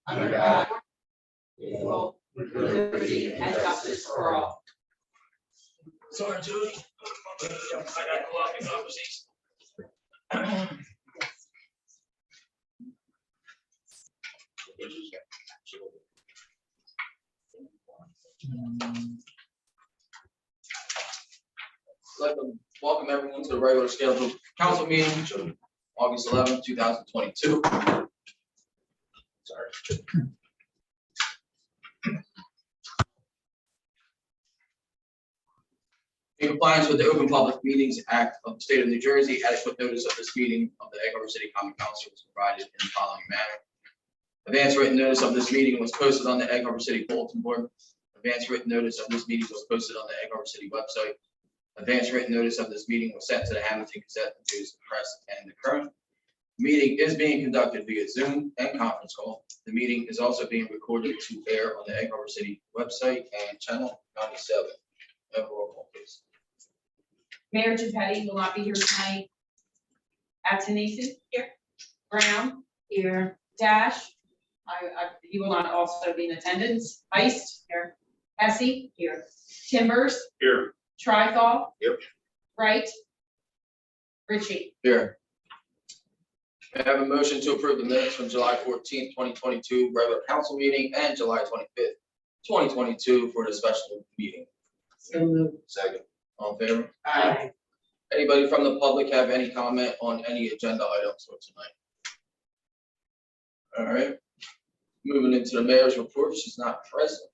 under God, indivisible, with liberty and justice for all. Sorry, Judy. I got coffee conversation. I'd like to welcome everyone to the regular scheduled council meeting, August 11th, 2022. Sorry. In compliance with the Open Public Meetings Act of the State of New Jersey, adequate notice of this meeting of the Egg Harbor City Common Council was provided in the following manner. Advance written notice of this meeting was posted on the Egg Harbor City bulletin board. Advance written notice of this meeting was posted on the Egg Harbor City website. Advance written notice of this meeting was sent to the Hamilton Gazette, the News, the Press, and the Current. Meeting is being conducted via Zoom and conference call. The meeting is also being recorded to air on the Egg Harbor City website and channel 97. Roll call, please. Mayor Gepetti will not be here tonight. Athanasius here. Brown here. Dash. He will not also be in attendance. Heist here. Hesse here. Timbers Here. Trithol. Yep. Wright. Ritchie. Here. May I have a motion to approve the minutes from July 14th, 2022 regular council meeting and July 25th, 2022 for the special meeting? Second. All in favor? Aye. Anybody from the public have any comment on any agenda items for tonight? All right. Moving into the mayor's report, she's not present.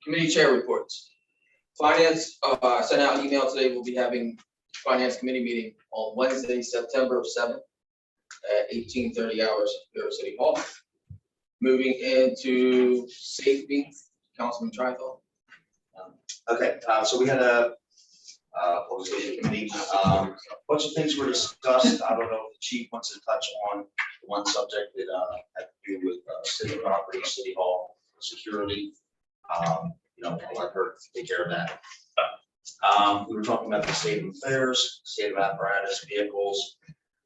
Committee chair reports. Finance, sent out an email today. We'll be having finance committee meeting on Wednesday, September 7th at 18:30 hours here at City Hall. Moving into safety, Councilman Trithol. Okay, so we had a public safety committee, bunch of things were discussed. I don't know if the chief wants to touch on the one subject that had to do with city property, city hall, security. I'll let her take care of that. We were talking about the state of affairs, state of apparatus, vehicles.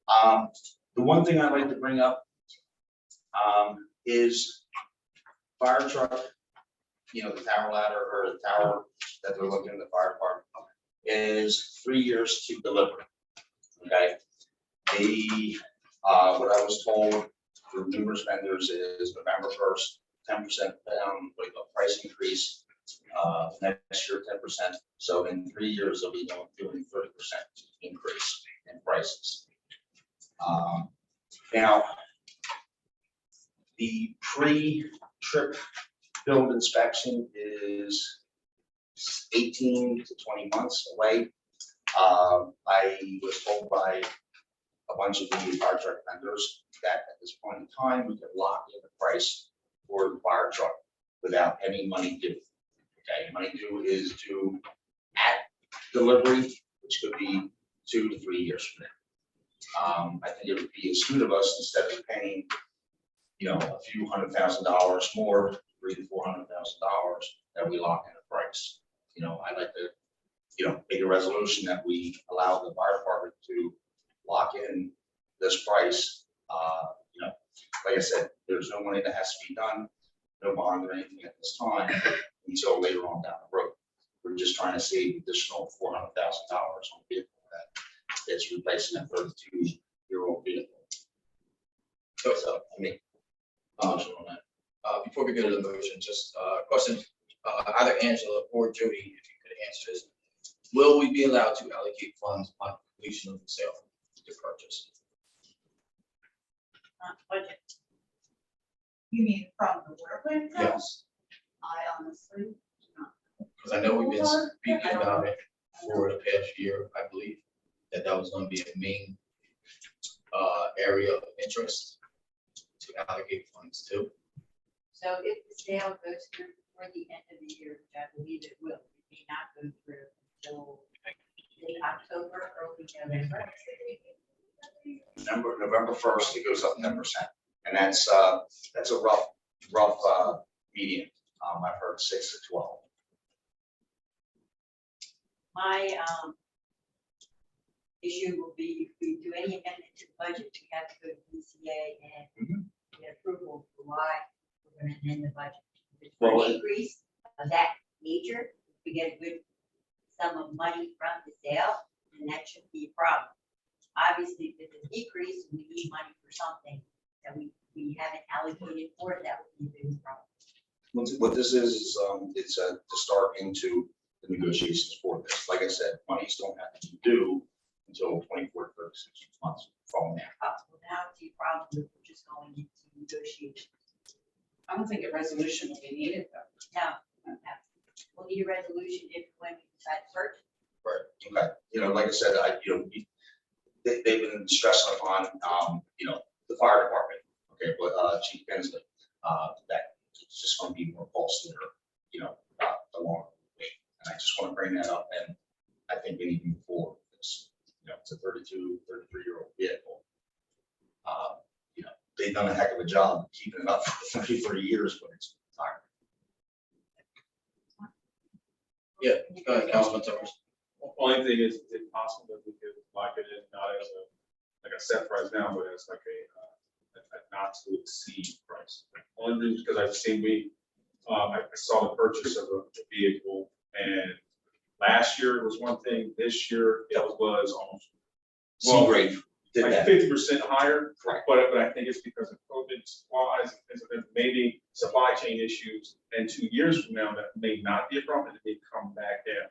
The one thing I'd like to bring up is fire truck, the tower ladder or the tower that they're looking at the fire department is 3 years to deliver. Okay. What I was told through numerous vendors is November 1st, 10% down, like a price increase. Next year, 10%. So in 3 years, they'll be doing 30% increase in prices. Now, the pre-trip build inspection is 18 to 20 months away. I was told by a bunch of the fire truck vendors that at this point in time, we could lock in the price for the fire truck without any money due. Okay, money due is due at delivery, which could be 2 to 3 years from now. I think it would be astute of us, instead of paying, a few $100,000 more, $300,000 to $400,000, that we lock in the price. I'd like to, make a resolution that we allow the fire department to lock in this price. Like I said, there's no money that has to be done, no bond or anything at this time until later on down the road. We're just trying to save additional $400,000 on a vehicle that is replacing a 32-year-old vehicle. So, motion on that. Before we go to the motion, just a question, either Angela or Jody, if you could answer this. Will we be allowed to allocate funds upon completion of the sale to purchase? Budget. You mean from the water plant? Yes, I honestly do not. because I know we've been speaking about it for the past year, I believe, that was going to be a main area of interest to allocate funds to. So if the sale goes through before the end of the year, which I believe it will, it may not go through until late October, early November. November 1st, it goes up 10%, and that's a rough median. I've heard 6 to 12. My issue will be if we do any amendment to the budget, we have to go to BCA and get approval for why we're gonna amend the budget. If it's Well, an increase of that nature, if we get a good sum of money from the sale, then that shouldn't be a problem. Obviously, if it's a decrease, we need money for something that we haven't allocated for, it, that would be a big problem. What this is, it's to start into the negotiations for this. Like I said, monies don't have to be due until 24 to 36 months from now. Well, now it's a problem with just going into negotiations. I don't think a resolution will be needed though. No, we'll need a resolution if when we decide to purchase. Okay, like I said, they've been stressing upon, the fire department, okay, but, Chief Bensley, that it's just gonna be more costly, the longer we wait. And I just wanna bring that up, and I think we need to move forward with this. It's a 33-year-old vehicle. They've done a heck of a job keeping it up for 33 years, but it's tired. Go ahead, Councilman Summers. Only thing is it possible that we could lock it in, not as like a set price now, but as like a not to exceed price. Only thing, because I've seen I saw the purchase of a vehicle, and last year it was one thing, this year it was almost, well, Seagrave did like that. 50% higher. Correct. But I think it's because of COVID supplies, and maybe supply chain issues, and 2 years from now, that may not be a problem, it may come back down.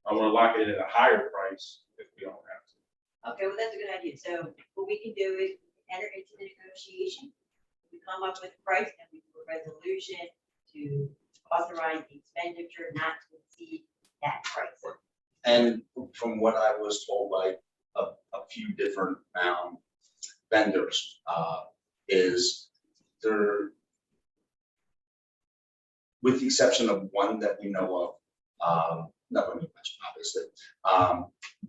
I want to lock it at a higher price if we don't have to. Okay, well, that's a good idea. So what we can do is enter into the negotiation. We come up with a price and we do a resolution to authorize the expenditure not to exceed that price. And from what I was told by a few different vendors, is there, with the exception of one that we know of, not going to mention obviously,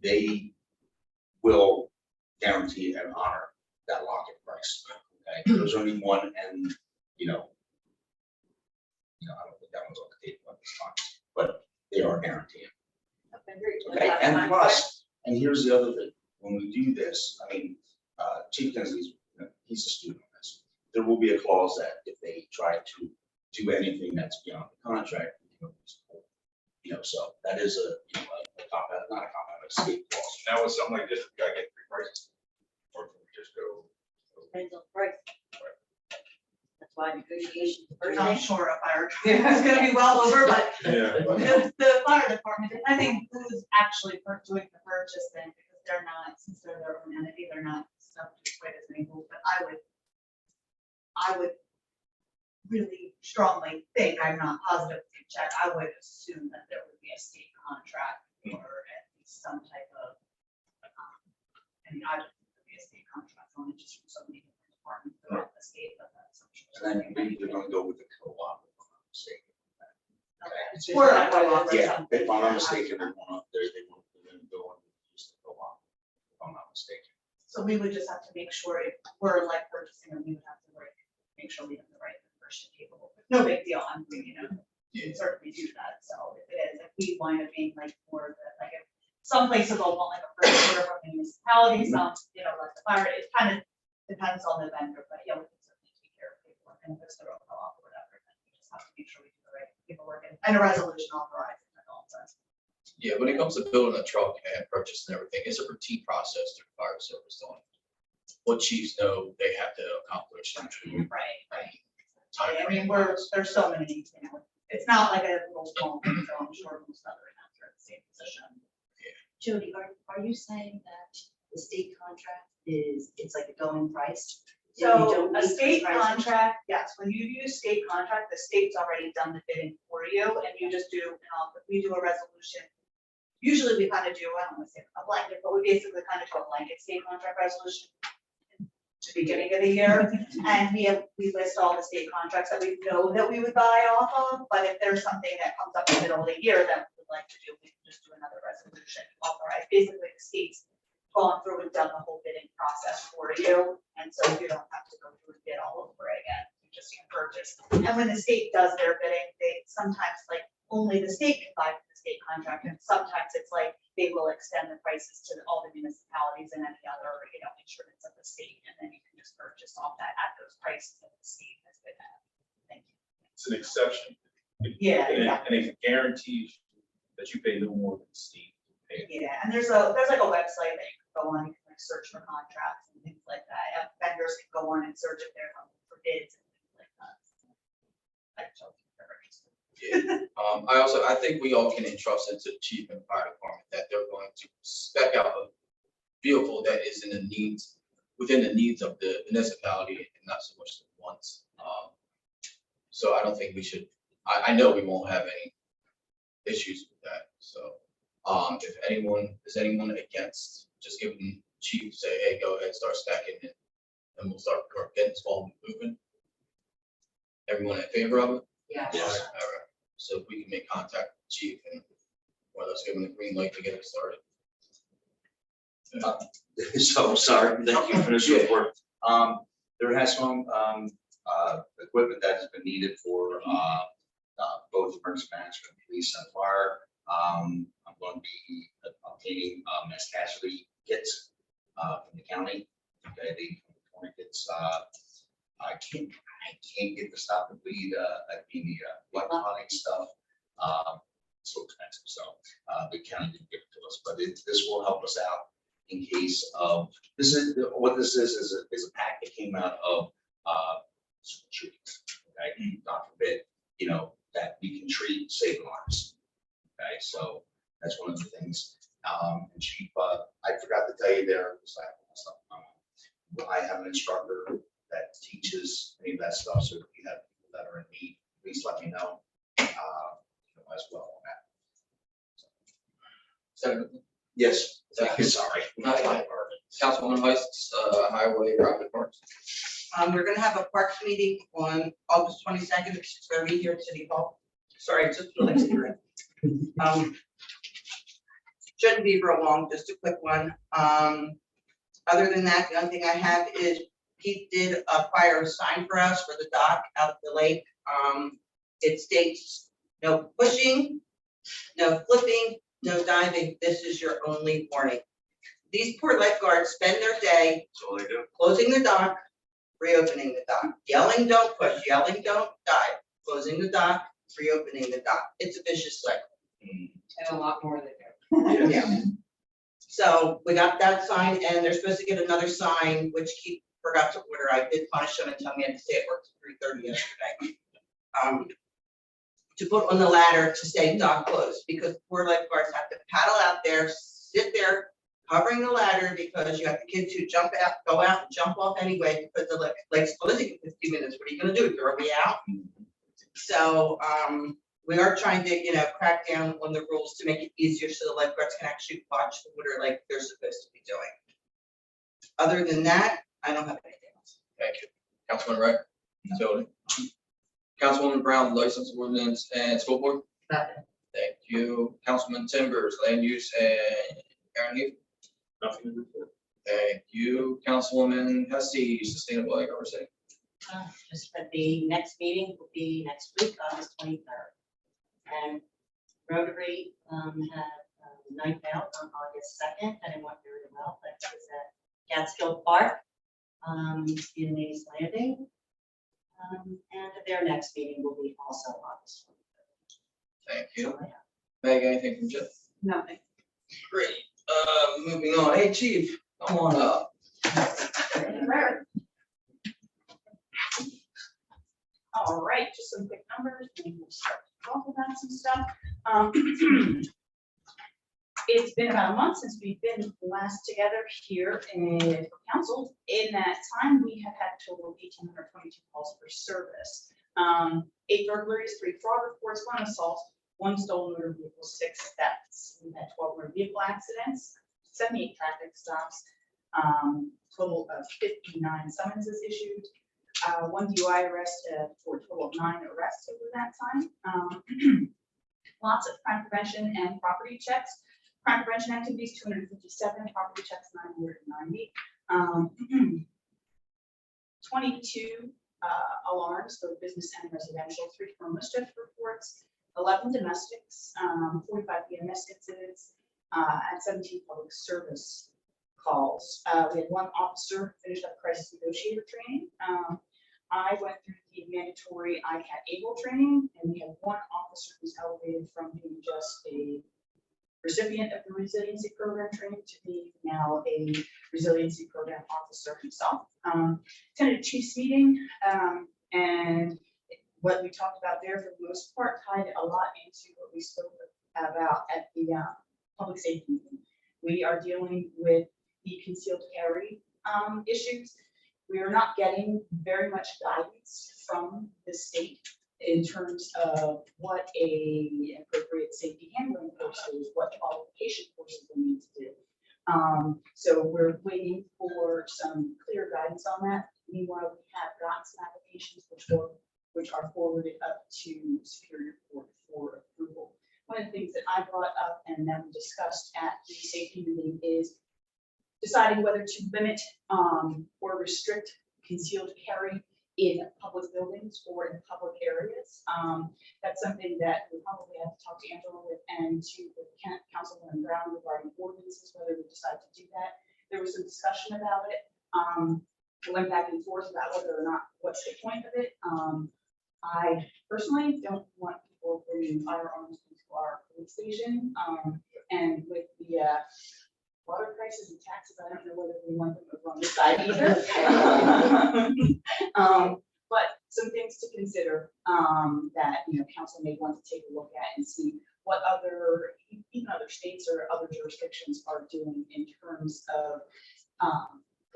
they will guarantee and honor that lock-in price. Okay, there's only one, and I don't think that one's on the table at this time, but they are guaranteeing. Okay, and plus, and here's the other thing, when we do this, Chief Kinsley's, he's a student on this. There will be a clause that if they try to do anything that's beyond the contract, so that is a cop out, not a cop out, a state clause. Now with something like this, we gotta get 3 prices. Or can we just go? Depends on the price. That's why negotiations. We're not sure if our, Yeah. it's gonna be well over, but Yeah. the fire department, depending who's actually doing the purchase then, because they're not, since they're their own entity, they're not subject to quite as many rules, but I would really strongly think, I'm not positive to check, I would assume that there would be a state contract or at least some type of, I don't think there'd be a state contract on it just from so many different departments throughout the state, but that's. And then maybe they're gonna go with the co-op, if I'm not mistaken. Okay. Or a co-op or Yeah, something. if I'm not mistaken, they want to go and use the co-op, if I'm not mistaken. So we would just have to make sure if we're like purchasing them, we would have to make sure we have the right person capable. No big deal, you can certainly do that. So if it is, if we wind up being like more of the, like if some places will want like a first order from the municipality, some, like the fire, it kind of depends on the vendor, but yeah, we can certainly take care of paperwork and if it's the road co-op or whatever, then we just have to make sure we do the right paperwork and a resolution authorizing it all. Yeah, when it comes to building a truck and purchase and everything, it's a routine process through the fire service. What chiefs know they have to accomplish. Right. Time I frame. mean, there's so many, it's not like a little small thing, so I'm sure most other accounts are in the same position. Jody, are you saying that the state contract it's like a going price? They So don't a increase state prices? contract, yes, when you use state contract, the state's already done the bidding for you and you just do, we do a resolution. Usually we kind of do, I don't want to say a blanket, but we basically kind of do a blanket state contract resolution to the beginning of the year. And we list all the state contracts that we know that we would buy off of, but if there's something that comes up in the middle of the year that we would like to do, we can just do another resolution, authorize, basically the state's gone through and done the whole bidding process for you, and so you don't have to go through and bid all over again, you just can purchase. And when the state does their bidding, they sometimes only the state can buy from the state contract, and sometimes it's like they will extend the prices to all the municipalities and any other, instruments of the state, and then you can just purchase off that at those prices that the state has been at. Thank you. It's an exception. Yeah, And exactly. it guarantees that you pay no more than Steve paid. Yeah, and there's like a website that you can go on, you can like search for contracts and things like that. And vendors can go on and search if they're looking for bids and things like that. I don't think they're interested. I think we all can entrust it to the chief and fire department that they're going to spec out a vehicle that is within the needs of the municipality and not so much the wants. So I don't think we should, I know we won't have any issues with that, so. If anyone, is anyone against, just giving the chief, say, hey, go ahead, start stacking it, and we'll start getting this ball moving. Everyone in favor of it? Yeah. Yes. All right, so if we can make contact with the chief and, or let's give him the green light to get it started. So, sorry, thank you for this report. There has some, equipment that has been needed for, both emergency management, police and fire. I'm going to be obtaining, mass casualty kits, from the county. Okay, the tourniquets, I can't get the stop and bleed, the electronic stuff. So expensive, so, the county didn't give it to us, but this will help us out in case of, what this is a pack that came out of, shootings, okay, God forbid, that we can treat, save lives. Okay, so that's one of the things. And Chief, I forgot to tell you there, I have an instructor that teaches any of that stuff, so if you have people that are in need, please let me know, as well on that. Yes, sorry. Councilwoman Heists, Highway, Rapid Parks. We're gonna have a parks meeting on August 22nd, it's gonna be here at City Hall. Sorry, it's just really serious. Shouldn't be real long, just a quick one. Other than that, the only thing I have is Pete did acquire a sign for us for the dock out at the lake. It states, no pushing, no flipping, no diving, this is your only warning. These poor lifeguards spend their day That's all they do. closing the dock, reopening the dock, yelling, don't push, yelling, don't dive, closing the dock, reopening the dock. It's a vicious cycle. And a lot more they do. Yeah. So we got that sign and they're supposed to get another sign, which Keith forgot to order. I did punish him and tell me I had to stay at work till 3:30 yesterday. To put on the ladder to say dock closed, because poor lifeguards have to paddle out there, sit there, covering the ladder because you have the kids who jump out, go out and jump off anyway because the lake's closing in 15 minutes. What are you gonna do? Throw me out? So, we are trying to, crack down on the rules to make it easier so the lifeguards can actually watch the water like they're supposed to be doing. Other than that, I don't have anything else. Thank you. Councilman Wright? Tony? Councilwoman Brown, license ordinance and school board? Nothing. Thank you. Councilman Timbers, land use and Aaron Heath? Nothing to report. Thank you. Councilwoman Hesse, sustainable ag oversight? Just that the next meeting will be next week, August 23rd. And Rotary had night out on August 2nd, and it went very well. That was at Catskill Park in Mays Landing. And their next meeting will be also August 23rd. Thank you. So, yeah. Meg, anything from Jeff? Nothing. Great. Moving on. Hey, chief, come on up. All right, just some quick numbers, and we'll start to talk about some stuff. It's been about a month since we've been last together here in council. In that time, we have had a total of 1,822 calls for service. 8 burglaries, 3 fraud reports, 1 assault, 1 stolen motor vehicle, 6 thefts. We had 12 motor vehicle accidents, 78 traffic stops, total of 59 summonses issued. 1 DUI arrest for a total of 9 arrests over that time. Lots of crime prevention and property checks. Crime prevention activities, 257, property checks, 990. 22 alarms for business and residential, 3 for mischief reports, 11 domestics, 45 EMS incidents, and 17 public service calls. We had one officer finish up crisis negotiator training. I went through the mandatory ICAT able training, and we had one officer who's elevated from being just a recipient of the resiliency program training to be now a resiliency program officer himself. Attended a chiefs meeting, and what we talked about there for the most part tied a lot into what we spoke about at the public safety meeting. We are dealing with the concealed carry issues. We are not getting very much guidance from the state in terms of what a appropriate safety handling course is, what qualification courses we need to do. So we're waiting for some clear guidance on that. Meanwhile, we have gotten some applications which are forwarded up to Superior Court for approval. One of the things that I brought up and then we discussed at the safety meeting is deciding whether to limit or restrict concealed carry in public buildings or in public areas. That's something that we probably have to talk to Angela with and to the Councilwoman Brown regarding ordinances, whether we decide to do that. There was some discussion about it. We went back and forth about whether or not, what's the point of it. I personally don't want people bringing firearms into our police station. And with the water prices and taxes, I don't know whether we want them over on this side either. But some things to consider that, council may want to take a look at and see what even other states or other jurisdictions are doing in terms of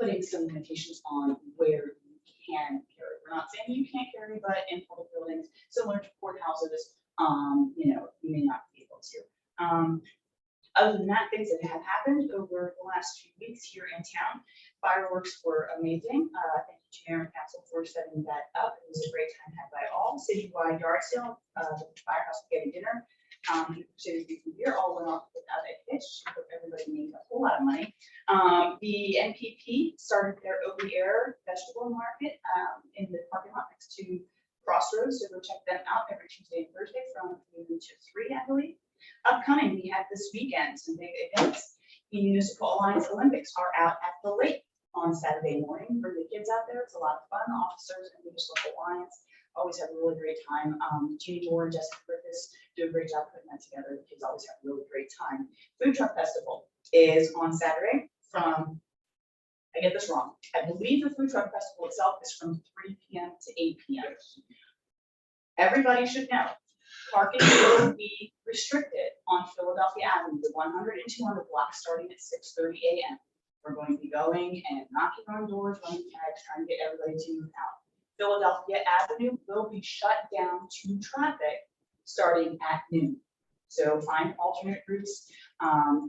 putting some limitations on where you can carry. We're not saying you can't carry, but in public buildings, similar to courthouses, you may not be able to. Other than that, things that have happened over the last few weeks here in town, fireworks were amazing. Thank you to Mayor and Council for setting that up. It was a great time had by all. Citywide yard sale, firehouse spaghetti dinner, City beer all went off without a hitch. Hope everybody made a whole lot of money. The NPP started their open air vegetable market in the parking lot next to Crossroads, so go check them out every Tuesday and Thursday from 2 to 3, I believe. Upcoming, we have this weekend some big events. The Municipal Alliance Olympics are out at the lake on Saturday morning. Bring the kids out there. It's a lot of fun. Officers and Municipal Alliance always have a really great time. Jeannie Moore and Jessica Griffiths do a great job putting that together. The kids always have a really great time. Food Truck Festival is on Saturday from, I get this wrong, I believe the Food Truck Festival itself is from 3 p.m. to 8 p.m. Everybody should know, parking will be restricted on Philadelphia Avenue, the 100 and 200 blocks, starting at 6:30 a.m. We're going to be going and knocking on doors, running tags, trying to get everybody to move out. Philadelphia Avenue will be shut down to traffic starting at noon. So find alternate routes.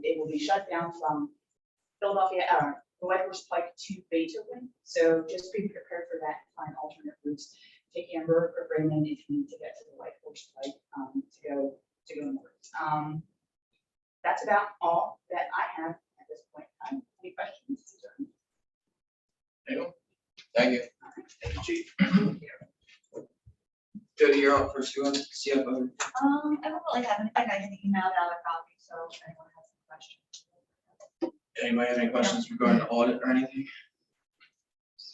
It will be shut down from Philadelphia, the White Horse Pike to Beethoven. So just be prepared for that. Find alternate routes. Take Amber or Raymond if you need to get to the White Horse Pike to go north. That's about all that I have at this point in time. Any questions? Anyone? Thank you. Thank you, Chief. Jody, you're up first. You want to see if I don't really have any, I got an email out a copy, so if anyone has any questions. anybody have any questions regarding the audit or anything?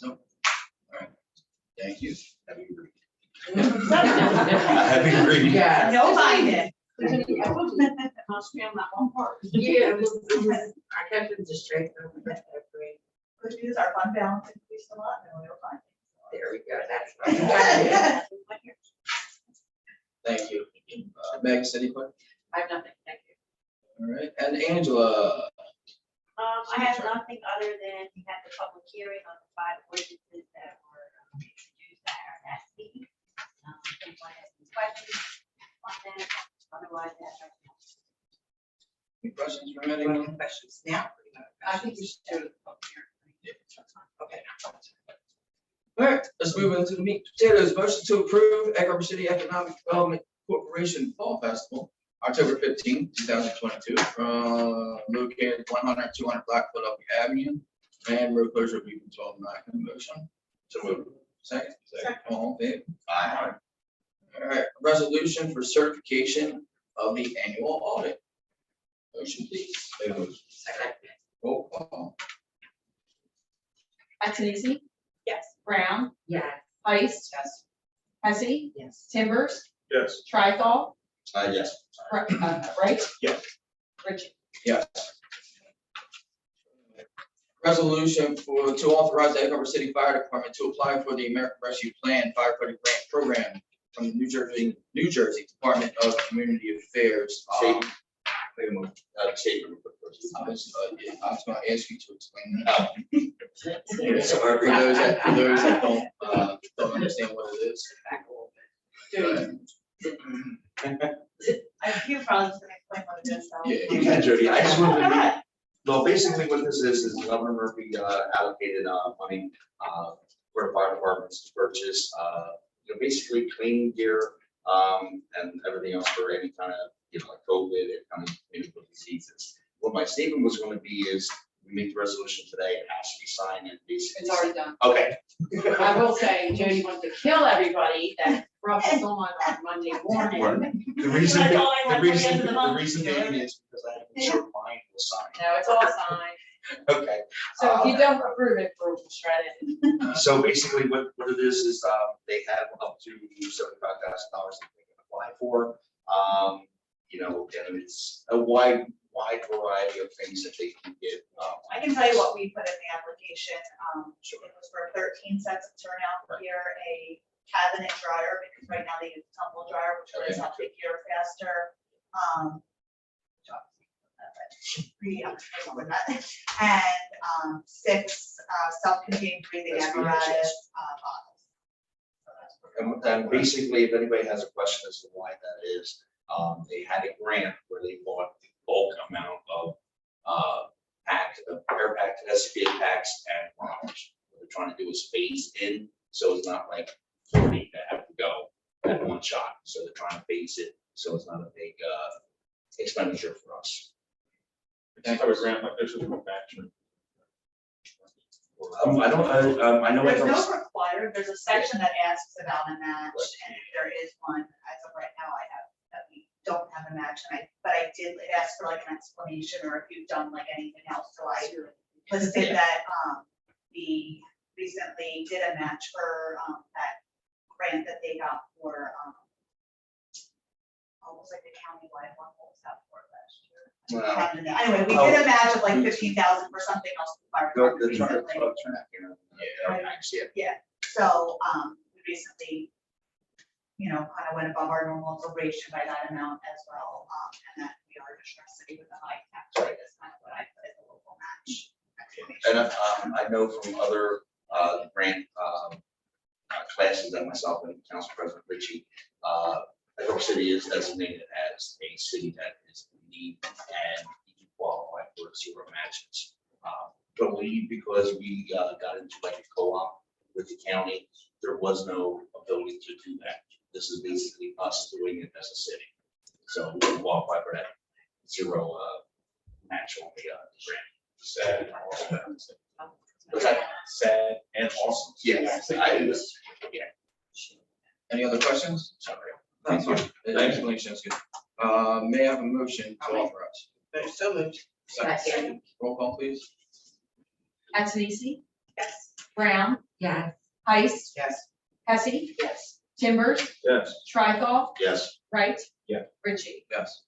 No. All right. Thank you. Happy to read. Happy to read. Yeah. No finding. Must be on that one part. Yeah, I kept it just straight. Good news, our fund balance increased a lot, and we were fine. There we go, that's right. Thank you. Meg, any question? I have nothing, thank you. All right, and Angela. I have nothing other than we had the public hearing on the 5 ordinances that were introduced at our last meeting. If anyone has any questions on that, otherwise, that's our. Any questions from anyone? Questions now? I think you should do it. Okay. All right, let's move into the meat and potatoes. Motion to approve Egg Harbor City Economic Development Corporation Fall Festival, October 15th, 2022, from located 100-200 Black Philadelphia Avenue, and road closure will be from 12 to 9. Motion. So moved. Second. All in favor? Aye. All right, resolution for certification of the annual audit. Motion, please. They lose. Second. Roll call. Antonisi, Yes. Brown, Yes. Heist, Yes. Hesse, Yes. Timbers, Yes. Tricol, Yes. right? Yes. Richie. Yes. Resolution to authorize the Egg Harbor City Fire Department to apply for the American Rescue Plan firefighting grant program from the New Jersey Department of Community Affairs. Shade. Wait a moment. Shade. I was gonna ask you to explain Oh. that. For those that don't understand what it is. I have a few problems to explain what it is, so. Yeah. You can, Jody. I just wanted to Go ahead. Well, basically what this is Governor Murphy allocated money for the fire departments to purchase, basically cleaning gear and everything else for any kind of, like COVID and kind of communicable diseases. What my statement was going to be is, we make the resolution today, it has to be signed and basically. It's already done. Okay. I will say Jody wants to kill everybody that brought us on Monday morning. The reason, That's all I want till the end of the the month. reason maybe is because I have a short mind will sign. No, it's all signed. Okay. So if you don't approve it, we'll shred it. So basically what it is they have up to $75,000 that they can apply for. And it's a wide variety of things that they can get. I can tell you what we put in the application. It was for 13 sets of turnout gear, a cabinet dryer, because right now they use tumble dryer, which really helps the gear faster. With that. And 6 self-contained breathing apparatus bottles. And basically, if anybody has a question as to why that is, they had a grant where they bought the bulk amount of air packed SCBA packs and bottles. What they're trying to do is phase in, so it's not like 40 that have to go at one shot. So they're trying to phase it, so it's not a big expenditure for us. It's not a grant like this is a match. I know. There's no required, there's a section that asks about a match, and if there is one, as of right now, I have, that we don't have a match, but I did ask for like an explanation, or if you've done like anything else, so I listed that, we recently did a match for, that grant that they got for, almost like the countywide one, what was that for last year? Anyway, we did a match of like 15,000 for something else. So, we recently, kind of went above our normal duration by that amount as well, and that we are a distressed city with a high tax rate, is kind of what I put as a local match. And I know from other grant classes that myself and Council President Ritchie, Egg Harbor City is designated as a city that is in need and you can qualify for 0 matches. Believe because we got into like a co-op with the county, there was no ability to do that. This is basically us doing it as a city. So we can qualify for that 0 match on the grant. Sad and awesome. What's that? Sad and awesome. Yes, Any other questions? Sorry. Thank you. Explanation is good. May I have a motion to authorize? So moved. Second. Roll call, please. Antonisi, Yes. Brown, Yes. Heist, Yes. Hesse, Yes. Timbers, Yes. Tricol, Yes. right? Yeah. Richie. Yes.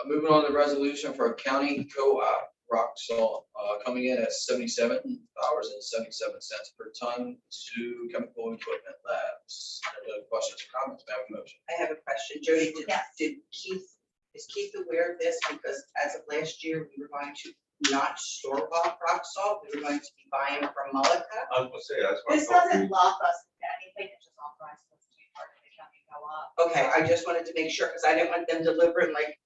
Moving on to resolution for a county co-op rock salt, coming in at $77.77 per ton to Chemical Equipment Labs. Any other questions or comments? May I have a motion? I have a question. Jody, Yes. is Keith aware of this? Because as of last year, we were going to not store-bought rock salt. We were going to be buying from Mullica. I was gonna say, that's what I This thought. doesn't lock us into anything, it just authorizes us to be part of the county co-op. Okay, I just wanted to make sure, because I didn't want them delivering like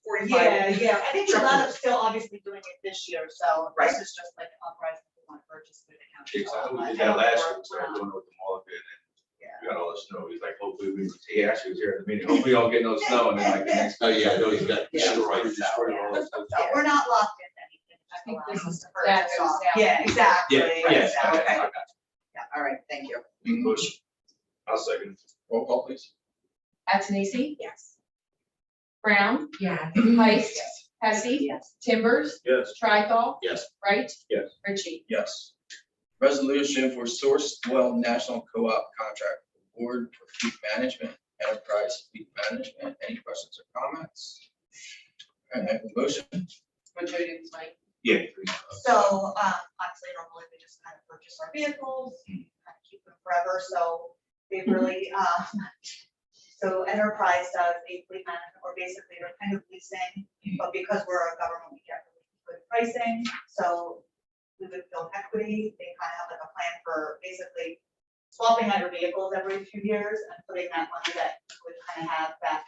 45. Yeah, I think we're not still obviously doing it this year, so Right. this is just like authorizing if we want to purchase through the county. Exactly, co-op. we did I that don't last know year, if we we're started not- doing it with the Mullica, and Yeah. then we got all the snow, he's like, hopefully he actually was here at the meeting, hopefully we don't get no snow, and then like the next. Oh, yeah, I know he's got. Yeah. Destroyed all Yeah. that stuff. So we're not locked into anything. I think this is Just that purchase goes off. down. Yeah, exactly. Yeah, yes, exactly. okay, I got All right, thank you. Motion. you. I'll second. Roll call, please. Antonisi, Yes. Brown, Yes. Heist, Hesse, Yes. Timbers, Yes. Tricol, Yes. Wright. Yes. Ritchie. Yes. Resolution for Source Well National Co-op Contract Award for Fleet Management, Enterprise Fleet Management. Any questions or comments? All right, I have a motion. Which is Mike. Yeah. So, honestly, normally we just kind of purchase our vehicles, kind of keep them forever, so they really, so Enterprise does a fleet management, or basically they're kind of leasing, but because we're a government, we get really good pricing, so we would build equity, they kind of have like a plan for basically swapping out your vehicles every few years and putting that money that you would kind of have back.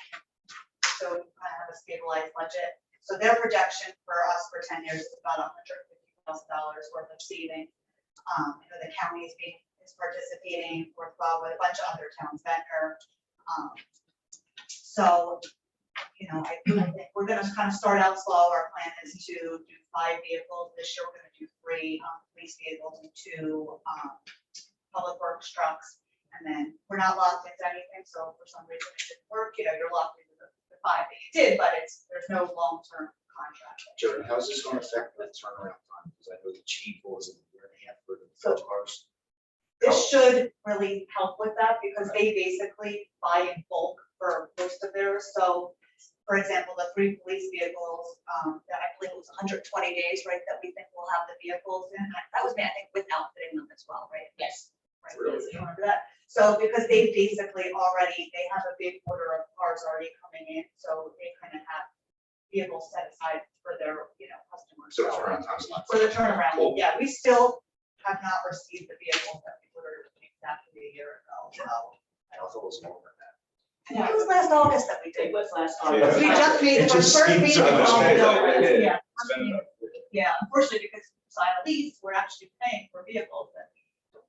So we kind of have a stabilized budget. So their projection for us for 10 years is about $150,000 worth of savings. The county is participating, with a bunch of other towns, Ventnor. So, I think we're gonna kind of start out slow. Our plan is to do 5 vehicles. This year, we're gonna do 3 police vehicles and 2 public works trucks. And then we're not locked into anything, so if for some reason it didn't work, you're locked into the 5 that you did, but there's no long-term contract. Jared, how's this gonna affect the turnaround time? Because I know the chief was in a year and a half for the So- cars. This should really help with that because they basically buy in bulk for most of theirs. So, for example, the 3 police vehicles, that I believe it was 120 days, right, that we think we'll have the vehicles in. That was, I think, with outfitting them as well, right? Yes. Right, you remember that? So because they basically they have a big order of cars already coming in, so they kind of have vehicles set aside for their, customers. So turnaround time's a lot. For the turnaround, Cool. yeah, we still have not received the vehicles that we ordered exactly a year ago. I thought it was longer than that. I think it was last August that we did. It was last Yeah. August. We just made It the just first seems payment on the unexpected. bill. Yeah. Yeah. Yeah, unfortunately, because we signed a lease, we're actually paying for vehicles that we don't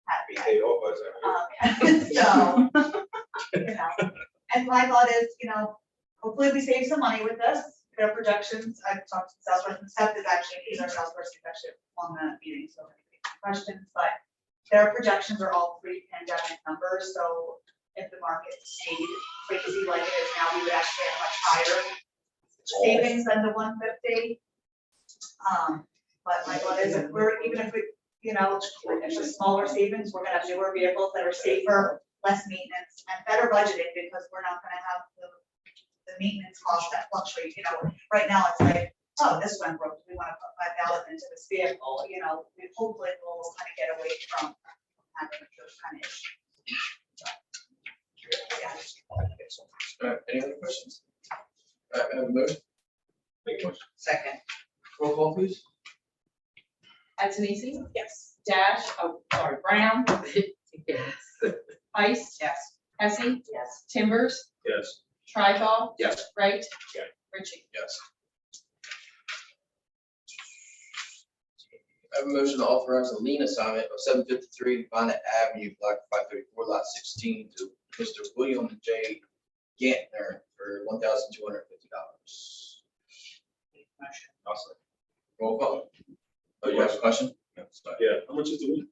have Be yet. paid off by the time. So, and my thought is, hopefully we save some money with this. Their projections, I've talked to Salesforce, Seth is actually, he's our Salesforce actually on that meeting, so any questions, but their projections are all pre-pandemic numbers, so if the market stayed crazy like it is now, we would actually have much higher savings than the 150. But my thought is, if it's a smaller savings, we're gonna have newer vehicles that are safer, less maintenance, and better budgeting, because we're not gonna have the maintenance costs that fluctuate, right now it's like, oh, this one broke, we wanna put 5,000 into this vehicle, we hopefully we'll kind of get away from having those kind of issues. Yeah. All right, any other questions? All right, I have a motion. Make a motion. Second. Roll call, please. Antonisi, Yes. Brown, Ice. Yes. Hesse, Yes. Timbers, Yes. Tricol, Yes. Wright. Yeah. Ritchie. Yes. I have a motion to authorize a lien assignment of 753 Bonnet Avenue, block 534, lot 16 to Mr. William J. Gantner for $1,250. Awesome. Roll call. Oh, you have a question? No, sorry. Yeah, how much is the week?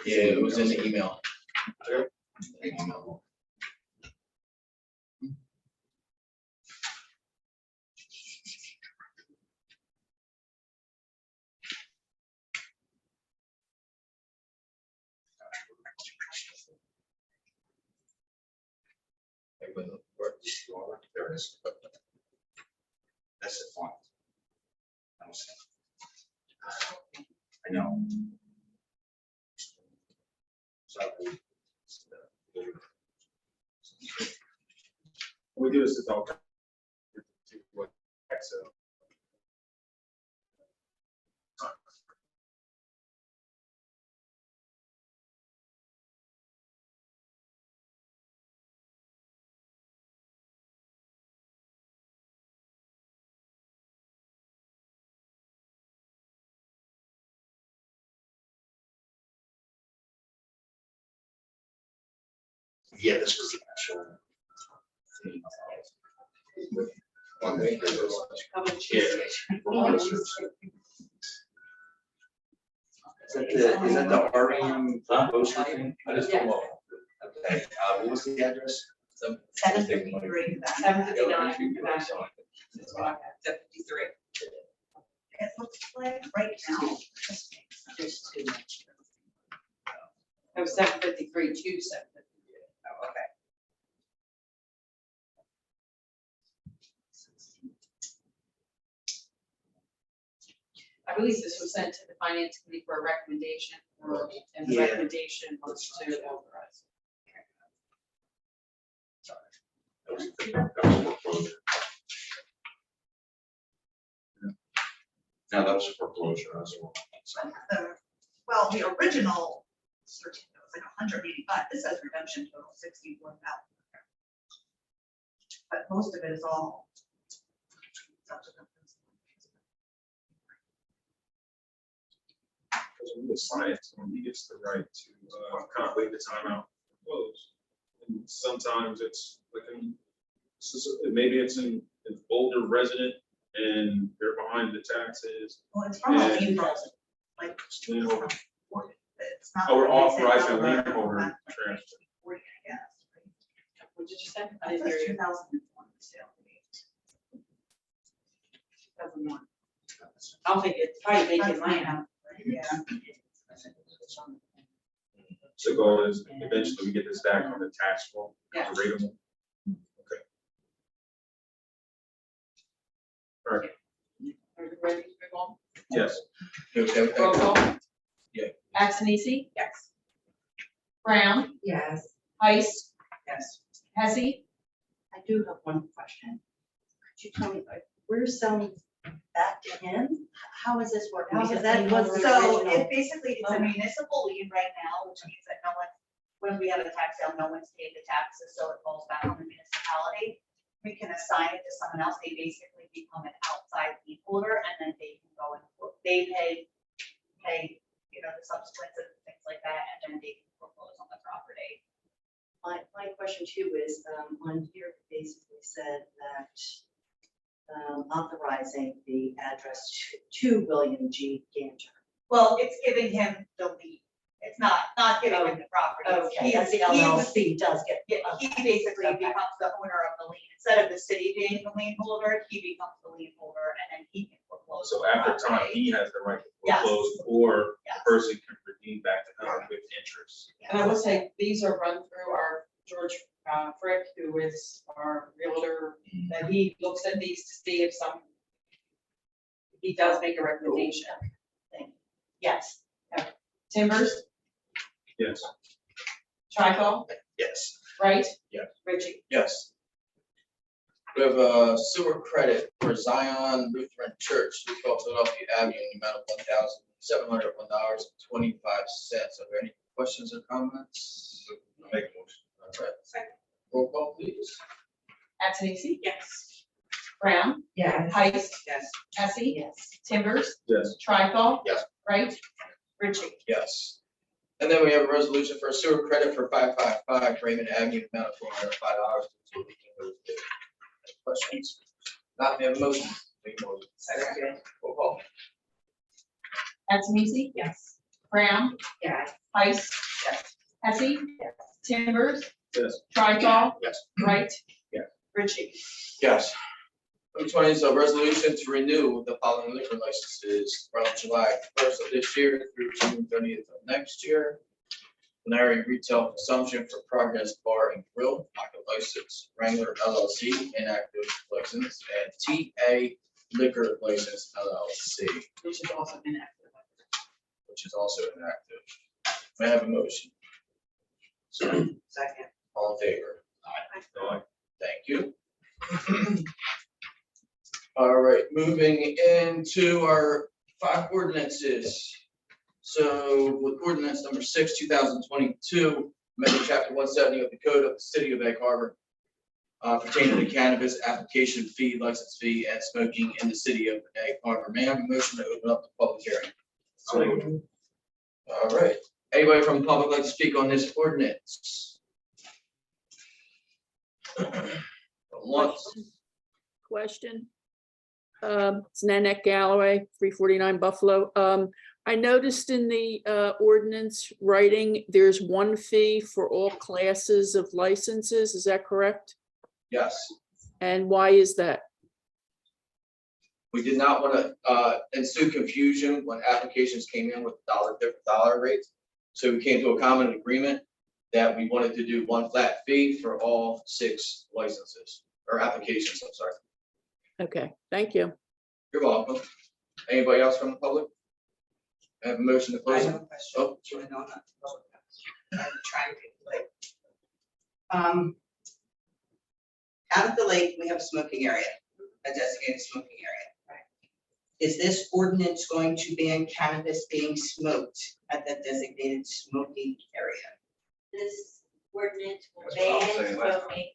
Yeah, it was in the email. Everybody look for it. There it is. That's the font. I know. Sorry. We do this as all. So. Yeah, this was the actual. One day. Is that the REM poster thing? I just don't know. Okay, what was the address? 753. 759. That's what I have, 753. It looks like right now. There's too much. It was 753 to 753. Oh, okay. I believe this was sent to the finance committee for a recommendation, and the Yeah. recommendation was to authorize. That was foreclosure. No, that was foreclosure as well. Well, the original certificate was like 185. This says redemption total 61,000. But most of it is all. subsequent. Because when we assign it to him, he gets the right to kind of wait the timeout, close. And sometimes it's like, maybe it's an older resident and they're behind the taxes. Well, it's from a And- lien holder, like. Lien holder. It's not. Oh, we're like they say, authorizing a oh, lien we're holder not transfer. 40, I guess, right? What did you say? I It didn't hear says you. 2001 sale date. 2001. I don't think it's probably vacant That's my land. house, right? Yeah. So the goal is eventually we get this back on the tax roll, Yeah. rateable. Okay. All right, Are you ready to move on? yes. You okay with Roll that? call. Yeah. Antonisi? Yes. Brown? Yes. Heiss? Yes. Hesse? I do have one question. Could you tell me, we're selling back to him? How is this working? How is Because that was the So original- it basically, it's a municipal lien right now, which means that no one, when we have a tax sale, no one's paid the taxes, so it falls back on the municipality. We can assign it to someone else, they basically become an outside lien holder, and then they can go and, they pay, the subsequent and things like that, and then they can foreclose on the property. My question too is, on here it basically said that authorizing the address to William G. Ganter. Well, it's giving him the lien, it's not giving him the property. Okay, that's the He's- LLC does get. Yeah, he basically Okay. becomes the owner of the lien. Instead of the city being the lien holder, he becomes the lien holder and then he can foreclose. So on the after time, property. he has the right to Yes. foreclose, or the Yes. person can redeem back to him with interest. And I will say, these are run through our George Frick, who is our realtor, that he looks at these to see if he does make a recommendation. Yes. Timbers, Yes. Tricol, Yes. Wright? Yes. Ritchie? Yes. We have a sewer credit for Zion Lutheran Church, 212 Philadelphia Avenue, in the amount of $1,701.25. Are there any questions or comments? Make a motion. All right. Roll call, please. Antonisi? Yes. Brown? Yes. Heiss? Yes. Hesse? Yes. Timbers? Yes. Tricol? Yes. Wright? Ritchie? Yes. And then we have a resolution for a sewer credit for 555 Raymond Avenue, in the amount of $405. Any questions? Not, we have a motion. Make a motion. Second. Roll call. Antonisi? Yes. Brown? Yes. Heiss? Yes. Hesse? Timbers? Yes. Tricol? Yes. Wright? Yes. Ritchie? Yes. Number 20 is a resolution to renew the following liquor licenses from July 1st of this year through June 30th of next year. Canary Retail Consumption for Progress Bar and Grill, pocket license, Wrangler LLC, inactive license, and TA Liquor License LLC, Which is also inactive. which is also inactive. May I have a motion? Second. All in favor? Aye. Thank you. All right, moving into our 5 ordinances. So with ordinance number 6, 2022, amending chapter 170 of the code of the city of Egg Harbor pertaining to cannabis application fee, license fee, and smoking in the city of Egg Harbor. May I have a motion to open up the public hearing? All right, anybody from the public like to speak on this ordinance? Once. Question. It's Nanette Galloway, 349 Buffalo. I noticed in the ordinance writing, there's one fee for all classes of licenses. Is that correct? Yes. And why is that? We did not want to ensue confusion when applications came in with different dollar rates. So we came to a common agreement that we wanted to do one flat fee for all 6 licenses or applications, I'm sorry. Okay, thank you. You're welcome. Anybody else from the public? I have a motion to I close. have a question. Oh, I know I'm not public. I'm trying to be like. Out at the lake, we have a smoking area, a designated smoking area. Is this ordinance going to ban cannabis being smoked at that designated smoking area? This ordinance will That's what I was ban saying last smoking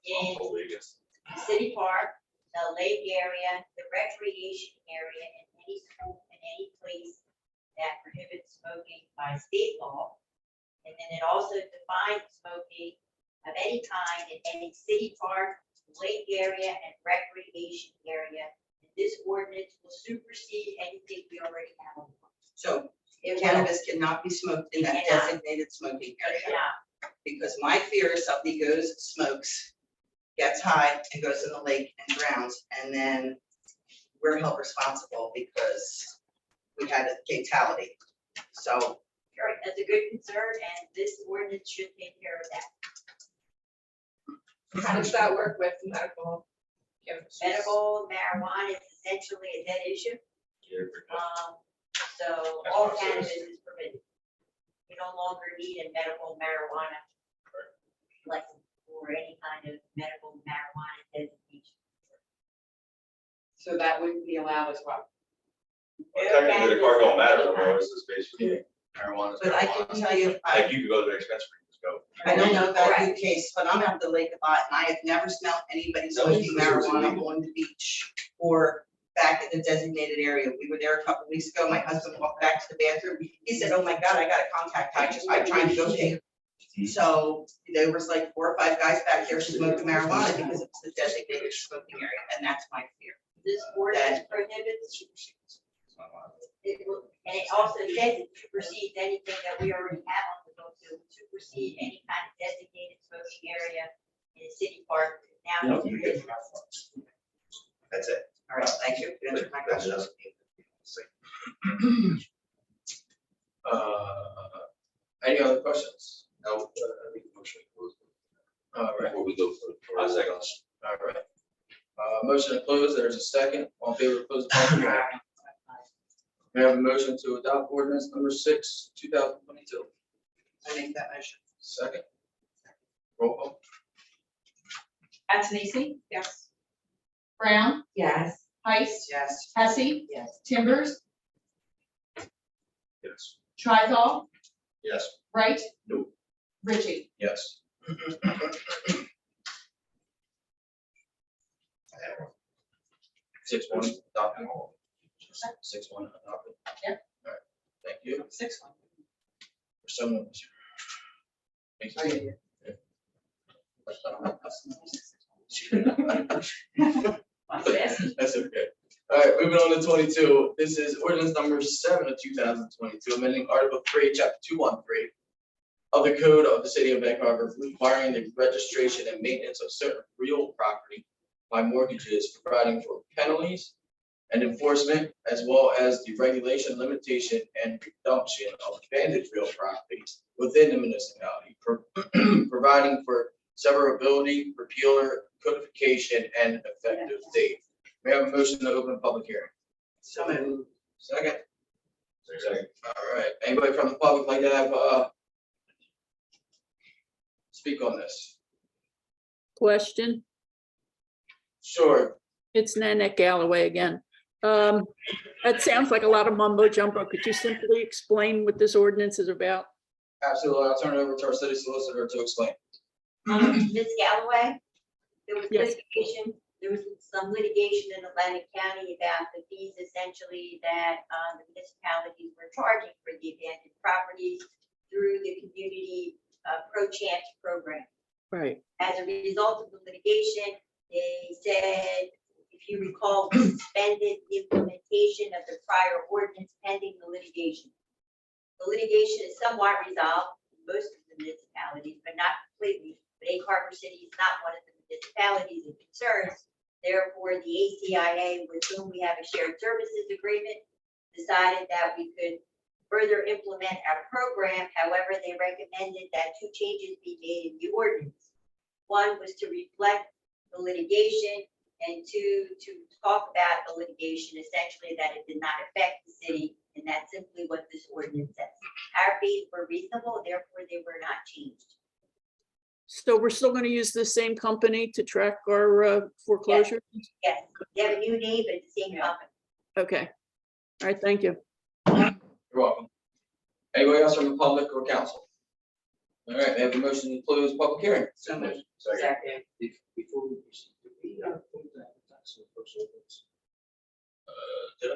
It's awful, I guess. the city park, the lake area, the recreation area, and any school and any place that prohibits smoking by state law. And then it also defines smoking of any kind in any city park, lake area, and recreation area. And this ordinance will supersede anything we already have. So It will. cannabis cannot be smoked in that It cannot. designated smoking It area. cannot. Because my fear is somebody goes, smokes, gets high and goes in the lake and drowns, and then we're held responsible because we had a fatality. So Sure, that's a good concern, and this ordinance should take care of that. How does that work with medical? cannabis? Medical marijuana is essentially a dead issue. So That's all what I was cannabis saying. is permitted. You no longer need a medical marijuana license or any kind of medical marijuana designation. So that wouldn't be allowed as well. Well, technically, the car don't matter, though, this is basically marijuana. is but I marijuana. can tell you, Like, you could go to the dispensary, just go. I don't know about your case, but I'm at the lake a lot and I have never smelled anybody That was smoking true, it's marijuana illegal. on the beach or back in the designated area. We were there a couple weeks ago. My husband walked back to the bathroom. He said, oh my God, I got a contact high just by trying to go there. So there was like 4 or 5 guys back there smoking marijuana because it's the designated smoking area, and that's my fear. This ordinance prohibits, it will, and it also says it supersedes anything that we already have on the books. It would supersede any kind of designated smoking area in a city park. Now, it's prohibited. That's it. All right, thank you. You answered my question. Any other questions? No, I think the motion was. All right, Before we go for our seconds. all right. Motion to close, there's a second. All in favor of close the public hearing? May I have a motion to adopt ordinance number 6, 2022? I make that motion. Second. Roll call. Antonisi? Yes. Brown? Yes. Heist? Yes. Hesse? Yes. Timbers? Yes. Trizol? Yes. Wright? No. Ritchie? Yes. 6-1 adopted. 6-1 adopted. Yep. All right, thank you. 6-1. For someone. Thank you. That's okay. All right, moving on to 22. This is ordinance number 7 of 2022, amending Article 3, Chapter 213 of the Code of the City of Egg Harbor, requiring the registration and maintenance of certain real property by mortgages, providing for penalties and enforcement, as well as the regulation, limitation, and reduction of abandoned real property within the municipality, providing for severability, repealer, codification, and effective date. May I have a motion to open public hearing? So moved. Second. Second. All right. Anybody from the public like to have, speak on this? Question? Sure. It's Nanette Galloway again. That sounds like a lot of mumbo jumbo. Could you simply explain what this ordinance is about? Absolutely. I'll turn it over to our city solicitor to explain. Ms. Galloway, there was Yes. some litigation in Atlantic County about the fees essentially that the municipalities were charging for the abandoned properties through the community pro chance program. Right. As a result of the litigation, they said, if if you recall, we suspended the implementation of the prior ordinance pending the litigation. The litigation is somewhat resolved in most of the municipalities, but not completely. But Egg Harbor City is not one of the municipalities it concerns. Therefore, the ACIA, with whom we have a shared services agreement, decided that we could further implement our program. However, they recommended that 2 changes be made in the ordinance. One was to reflect the litigation, and 2, to talk about the litigation, essentially that it did not affect the city, and that's simply what this ordinance says. Our fees were reasonable, therefore they were not changed. So we're still gonna use the same company to track our foreclosure? Yes, they have a new name, but it's the same company. Okay. All right, thank you. You're welcome. Anybody else from the public or council? All right, we have a motion to close public hearing. So moved. Second. Before we proceed, do we put that tax on first ordinance? Did I?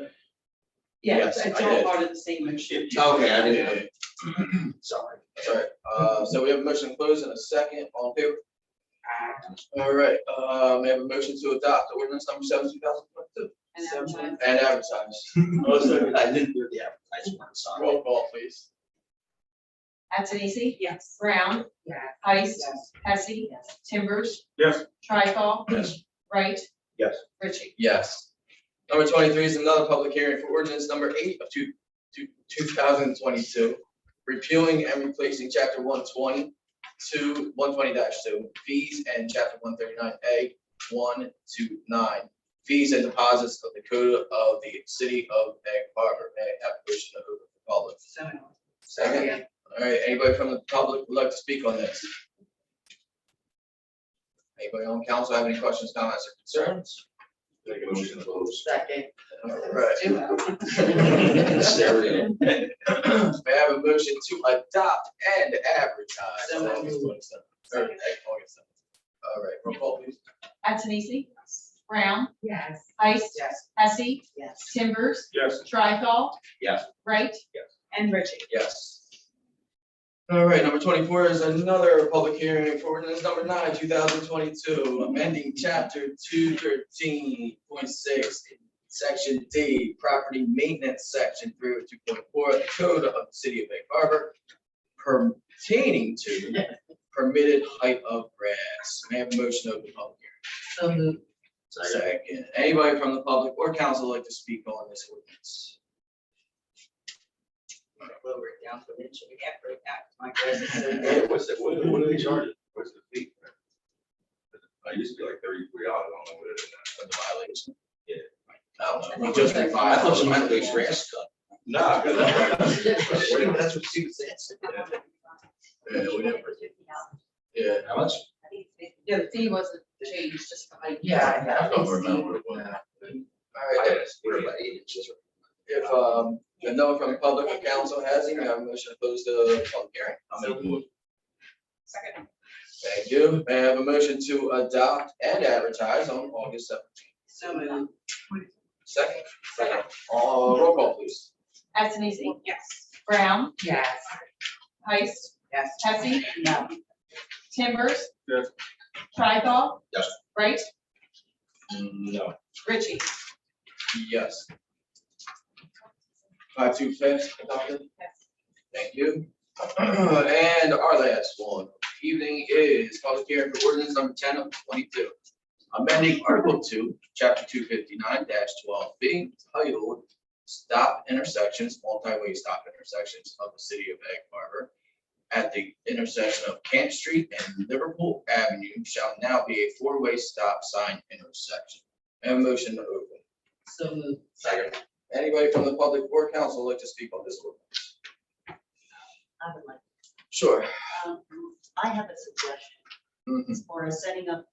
Yes, Yes, it's I all did. part of the same motion. Okay, I didn't know. Sorry. That's all right. So we have a motion to close in a second. All in favor? All right, may I have a motion to adopt ordinance number 7, 2022? And advertise. Also, I didn't do the advertisement, sorry. Roll call, please. Antonisi? Yes. Brown? Yes. Heist? Yes. Hesse? Yes. Timbers? Yes. Tricol? Yes. Wright? Yes. Ritchie? Yes. Number 23 is another public hearing for ordinance number 8 of 2022, repealing and replacing chapter 120 to 120-2 fees and chapter 139A 1 to 9 fees and deposits of the code of the city of Egg Harbor. May I have a motion to open for public? So moved. Second. All right, anybody from the public would like to speak on this? Anybody on council have any questions, comments, or concerns? Make a motion to close. Second. All right. Stereo. May I have a motion to adopt and advertise? So moved. August 27th, or August 7th. All right, roll call please. Antonisi? Brown? Yes. Heist? Yes. Hesse? Yes. Timbers? Yes. Tricol? Yes. Wright? Yes. And Ritchie? Yes. All right, number 24 is another public hearing for ordinance number 9, 2022, amending chapter 213.6, section D, property maintenance, section 302.4 of the code of the city of Egg Harbor, pertaining to permitted height of grass. May I have a motion to open public hearing? So moved. Second. Anybody from the public or council like to speak on this ordinance? Lower it down to an inch and a half right now. My grass is so Hey, good. what's the, what do they charge? What's the fee? I used to be like $33, I don't know what it is now. The violation? Yeah. I don't know. We just I revised. thought you meant the grass cut. Nah, cause That's what she was saying. Yeah, we never, yeah. How much? I think it's 50. Yeah, the fee wasn't changed, just the height. Yeah, I don't remember what it was. All right, We're about 8 inches. if no one from the public or council has any, I have a motion to close the public hearing. I'll make a motion. Second. Thank you. May I have a motion to adopt and advertise on August 17th? So moved. Second. Second. Roll call, please. Antonisi? Yes. Brown? Yes. Heist? Yes. Hesse? No. Timbers? Yes. Tricol? Yes. Wright? No. Ritchie? Yes. 5-2 fifth adopted. Yes. Thank you. And our last one evening is public hearing for ordinance number 10 of 22. Amending Article 2, Chapter 259-12B, titled Stop Intersections, Multi-Way Stop Intersections of the City of Egg Harbor at the intersection of Kent Street and Liverpool Avenue shall now be a 4-way stop sign intersection. And a motion to open. So moved. Second. Anybody from the public or council like to speak on this ordinance? I would like, Sure. I have a suggestion Mhm. as far as setting up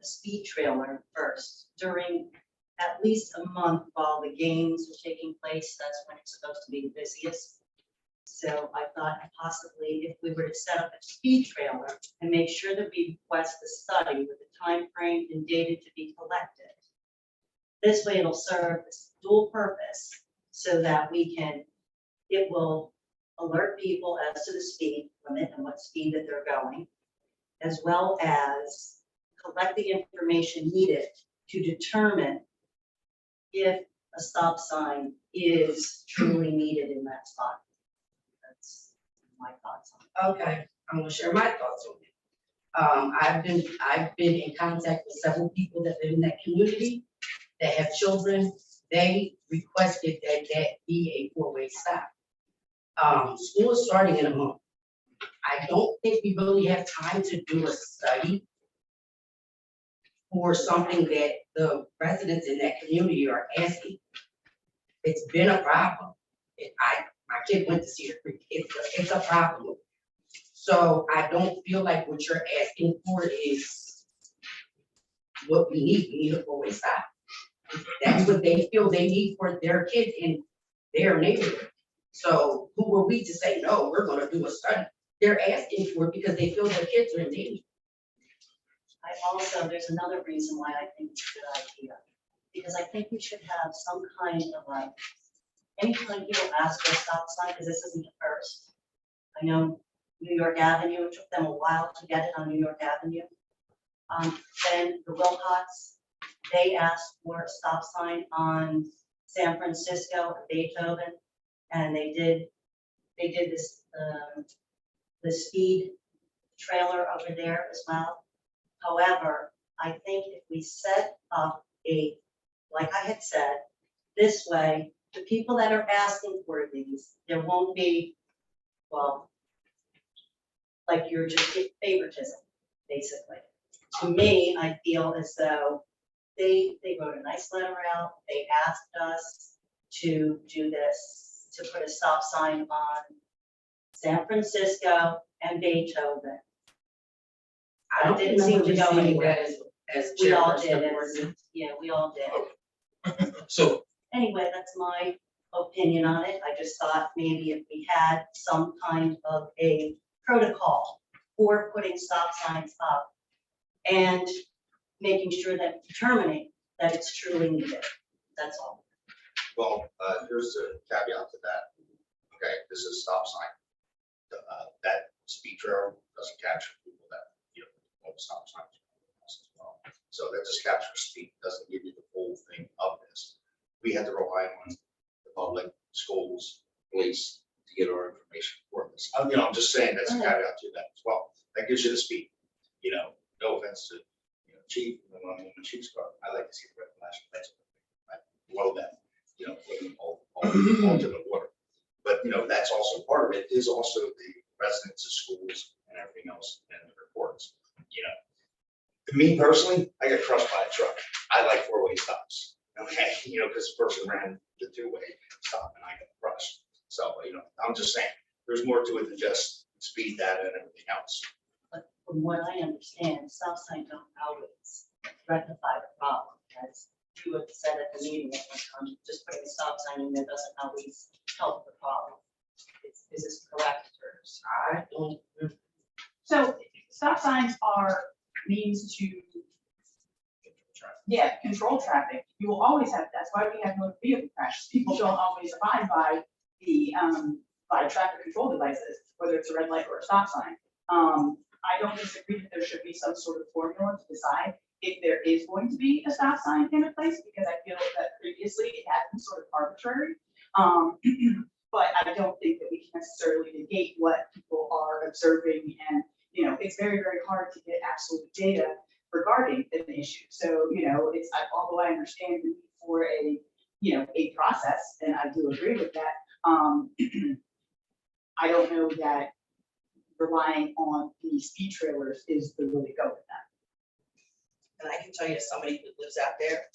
a speed trailer first during at least a month while the games are taking place. That's when it's supposed to be the busiest. So I thought possibly if we were to set up a speed trailer and make sure that we request the study with the time frame and data to be collected. This way it'll serve this dual purpose so that it will alert people as to the speed limit and what speed that they're going, as well as collect the information needed to determine if a stop sign is truly needed in that spot. That's my thoughts on it. Okay, I'm gonna share my thoughts on it. I've been in contact with several people that live in that community that have children. They requested that that be a four-way stop. School is starting in a month. I don't think we really have time to do a study for something that the residents in that community are asking. It's been a problem. My kid went to Cedar Creek. It's a problem. So I don't feel like what you're asking for is what we need. We need a four-way stop. That's what they feel they need for their kids in their neighborhood. So who are we to say, no, we're gonna do a study? They're asking for it because they feel their kids are in danger. There's another reason why I think it's a good idea. Because I think we should have some kind of like, anytime people ask for a stop sign, because this isn't the first. I know New York Avenue, it took them a while to get it on New York Avenue. Then the Wilcots, they asked for a stop sign on San Francisco, Beethoven, and they did this, the speed trailer over there as well. However, I think if we set up like I had said, this way, the people that are asking for these, there won't be, well, like you're just favoritism, basically. To me, I feel as though they wrote a nice letter out. They asked us to do this, to put a stop sign on San Francisco and Beethoven. I don't Didn't seem remember to go receiving anywhere. that as We all chairperson did, of board. yeah, we all did. So, Anyway, that's my opinion on it. I just thought maybe if we had some kind of a protocol for putting stop signs up and making sure that determining that it's truly needed. That's all. Well, here's a caveat to that. Okay, this is a stop sign. That speed trailer doesn't capture people that, won't stop signs as well. So that just captures speed, doesn't give you the full thing of this. We had to rely on the public, schools, police to get our information for this. I'm just saying that's a caveat to that as well. That gives you the speed. No offense to, chief, when I'm in the chief's car, I like to see the red flashing lights. I blow that, all to the water. But, that's also part of it, is also the residents of schools and everything else and the reports. Me personally, I got crushed by a truck. I like four-way stops. Okay, because the person ran the two-way stop and I got crushed. So, I'm just saying, there's more to it than just speed data and everything else. But from what I understand, stop signs don't always rectify the problem. As you had said at the meeting, just putting a stop sign in there doesn't always help the problem. Is this correct? I don't. So stop signs are means to, control traffic. You will always have, that's why we have motor vehicle crashes. People don't always abide by the, by traffic control devices, whether it's a red light or a stop sign. I don't disagree that there should be some sort of formula to decide if there is going to be a stop sign in a place, because I feel that previously it has been sort of arbitrary. But I don't think that we can necessarily negate what people are observing, and it's very, very hard to get absolute data regarding an issue. So although I understand the need for a process, and I do agree with that, I don't know that relying on the speed trailers is the way to go with that. And I can tell you, as somebody who lives out there,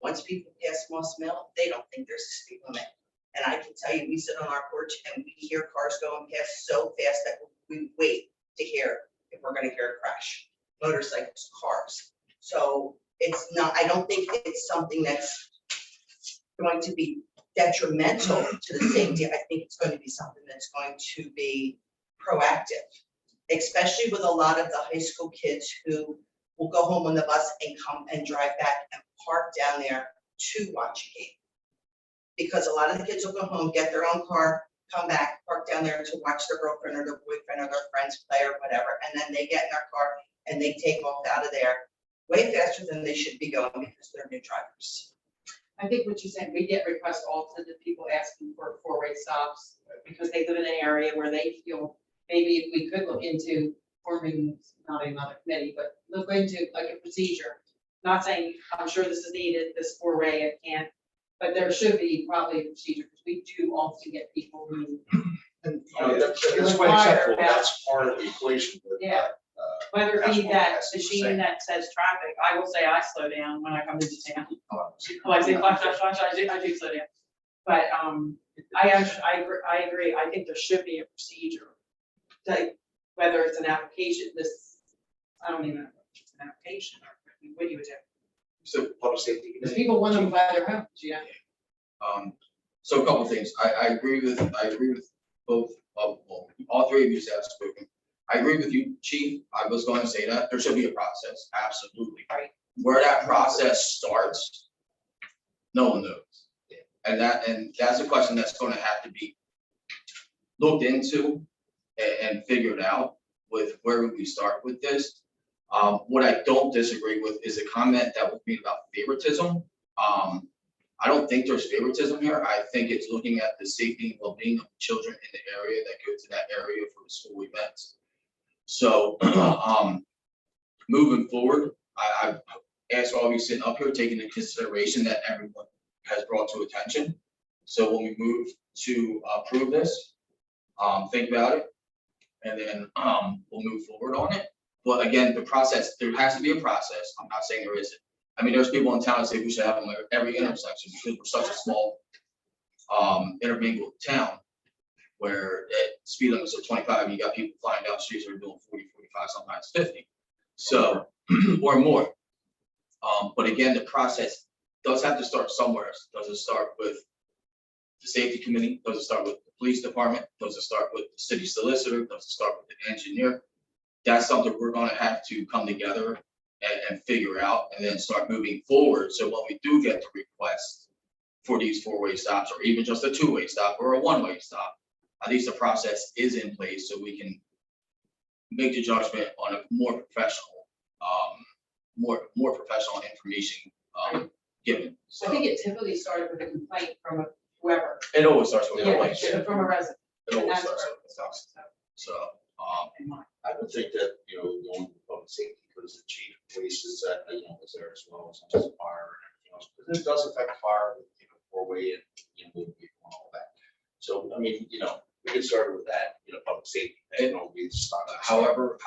once people pass Moss Mill, they don't think there's a speed limit. And I can tell you, we sit on our porch and we hear cars going past so fast that we wait to hear if we're gonna hear a crash. Motorcycles, cars. So it's not, I don't think it's something that's going to be detrimental to the safety. I think it's going to be something that's going to be proactive, especially with a lot of the high school kids who will go home on the bus and come and drive back and park down there to watch a game. Because a lot of the kids will go home, get their own car, come back, park down there to watch their girlfriend or their boyfriend or their friends play or whatever, and then they get in their car and they take off out of there way faster than they should be going because they're new drivers. I think what you're saying, we get requests also to people asking for four-way stops because they live in an area where they feel maybe if we could look into forming, not another committee, but look into like a procedure. Not saying, I'm sure this is needed, this four-way, it can't, but there should be probably a procedure because we do often get people who, And, you know, that's quite acceptable, that's part of the equation with. Yeah. whether it be Councilwoman that Hess was machine saying. that says traffic, I will say I slow down when I come into town. Like, say, flash, flash, flash, I do slow down. But, I agree, I think there should be a procedure. Like, whether it's an application, I don't even know if it's an application, or what do you do? So public safety. Because people want them by their homes, you know? So a couple things. I agree with both of, well, all three of you have spoken. I agree with you, Chief. I was going to say that there should be a process, absolutely. Right. Where that process starts, no one knows. And that's a question that's going to have to be looked into and figured out with where would we start with this. What I don't disagree with is a comment that was made about favoritism. I don't think there's favoritism here. I think it's looking at the safety and well-being of children in the area that go to that area for the school events. So, moving forward, I've asked all of you sitting up here, taking into consideration that everyone has brought to attention. So when we move to approve this, think about it, and then we'll move forward on it. But again, the process, there has to be a process. I'm not saying there isn't. I mean, there's people in town that say we should have them at every intersection because we're such a small intermingled town where speed limits are 25, and you got people flying down the streets that are doing 40, 45, sometimes 50. So, or more. But again, the process does have to start somewhere. Does it start with the safety committee? Does it start with the police department? Does it start with the city solicitor? Does it start with the engineer? That's something we're gonna have to come together and figure out and then start moving forward. So when we do get the request for these four-way stops, or even just a two-way stop or a one-way stop, at least the process is in place so we can make the judgment on a more professional, more professional information given. I think it typically started with a complaint from whoever. It always starts with a Yeah, complaint. from a resident. It And always that's starts where with it starts, so, So, in mind. I would think that, you know, going to public safety, because the chief of police is that, you know, is there as well as fire and everything else, because it does affect fire with, you know, four-way and, you know, moving people and all that. So, I mean, you know, we can start with that, you know, public safety, you know, we start. however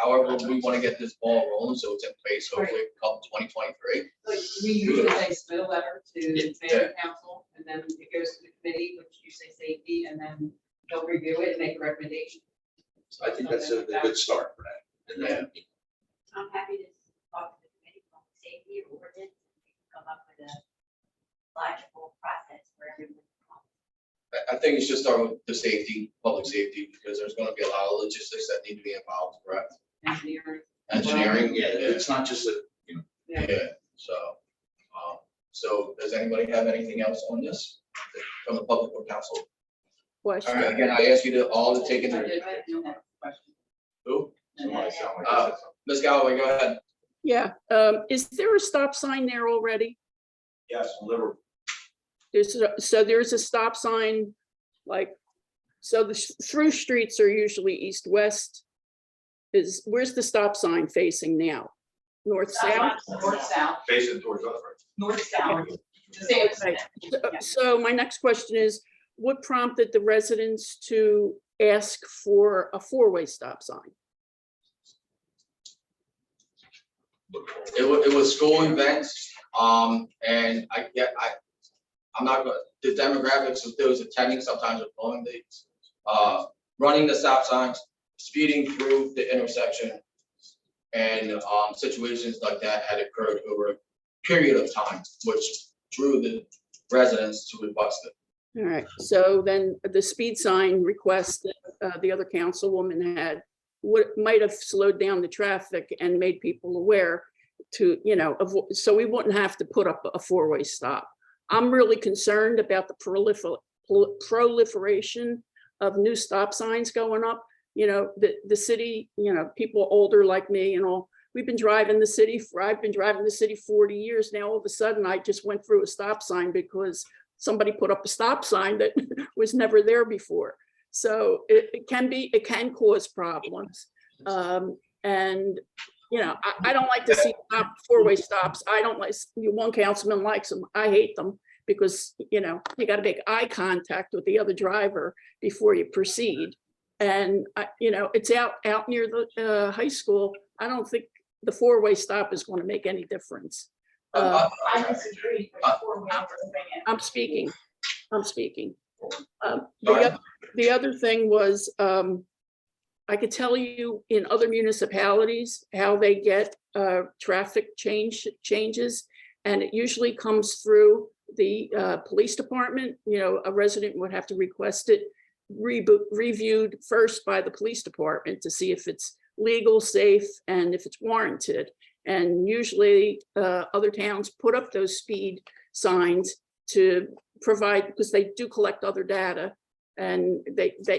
we want to get this ball rolling, so it's in place, hopefully come 2023. Like, we usually say submit a letter to the mayor council, and then it goes to the committee, which you say safety, and then they'll review it and make a recommendation. So I think that's a good start for that. And then, I'm happy to talk to the committee on safety or ordinance, and we can come up with a logical process for everyone. I think it should start with the safety, public safety, because there's going to be a lot of logistics that need to be involved, correct? Engineering. Engineering, yeah, it's not just a, you know, yeah, so does anybody have anything else on this from the public or council? All Question. right, again, I ask you to all to take I into. did, I have no more questions. Who? Somebody sound like they said something. Ms. Galloway, go ahead. Yeah, is there a stop sign there already? Yes, Liverpool. There's a stop sign, like, so the through streets are usually east-west. Where's the stop sign facing now? North-south? North, south, Facing towards us, right? north, south. Right. So my next question is, what prompted the residents to ask for a four-way stop sign? It was school events, and I'm not going, the demographics of those attending sometimes are blowing the, running the stop signs, speeding through the intersection, and situations like that had occurred over a period of time, which drew the residents to request it. All right, so then the speed sign request that the other councilwoman had, what might have slowed down the traffic and made people aware to, you know, so we wouldn't have to put up a four-way stop. I'm really concerned about the proliferation of new stop signs going up. You know, the city, you know, people older like me and all, we've been driving the city I've been driving the city 40 years now. All of a sudden, I just went through a stop sign because somebody put up a stop sign that was never there before. So it can cause problems. And, you know, I don't like to see four-way stops. I don't like, one councilman likes them. I hate them because, you know, you got to make eye contact with the other driver before you proceed. And, you know, it's out near the high school. I don't think the four-way stop is going to make any difference. I disagree. I'm speaking. The other thing was, I could tell you in other municipalities how they get traffic changes, and it usually comes through the police department. You know, a resident would have to request it reviewed first by the police department to see if it's legal, safe, and if it's warranted. And usually other towns put up those speed signs to provide, because they do collect other data, and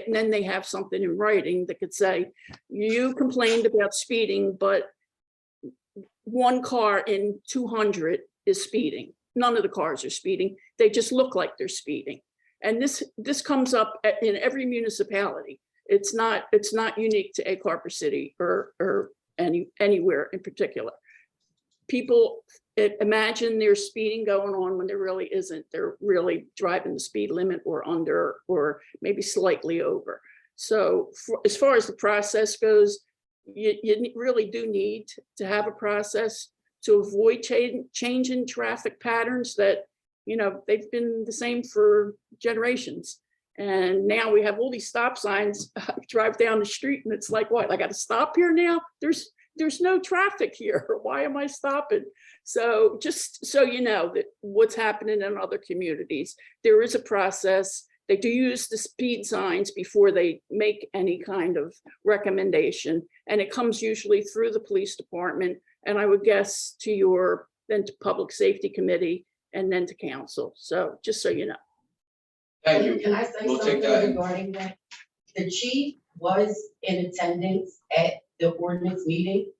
then they have something in writing that could say, you complained about speeding, but one car in 200 is speeding. None of the cars are speeding. They just look like they're speeding. And this comes up in every municipality. It's not unique to Egg Harbor City or anywhere in particular. People imagine there's speeding going on when there really isn't. They're really driving the speed limit or under, or maybe slightly over. So as far as the process goes, you really do need to have a process to avoid changing traffic patterns that, you know, they've been the same for generations. And now we have all these stop signs. I drive down the street and it's like, what, I got to stop here now? There's no traffic here. Why am I stopping? So just so you know that what's happening in other communities, there is a process. They do use the speed signs before they make any kind of recommendation. And it comes usually through the police department. And I would guess then to public safety committee and then to council. So just so you know. Thank you. Can I say We'll take something that. regarding that? The chief was in attendance at the ordinance meeting.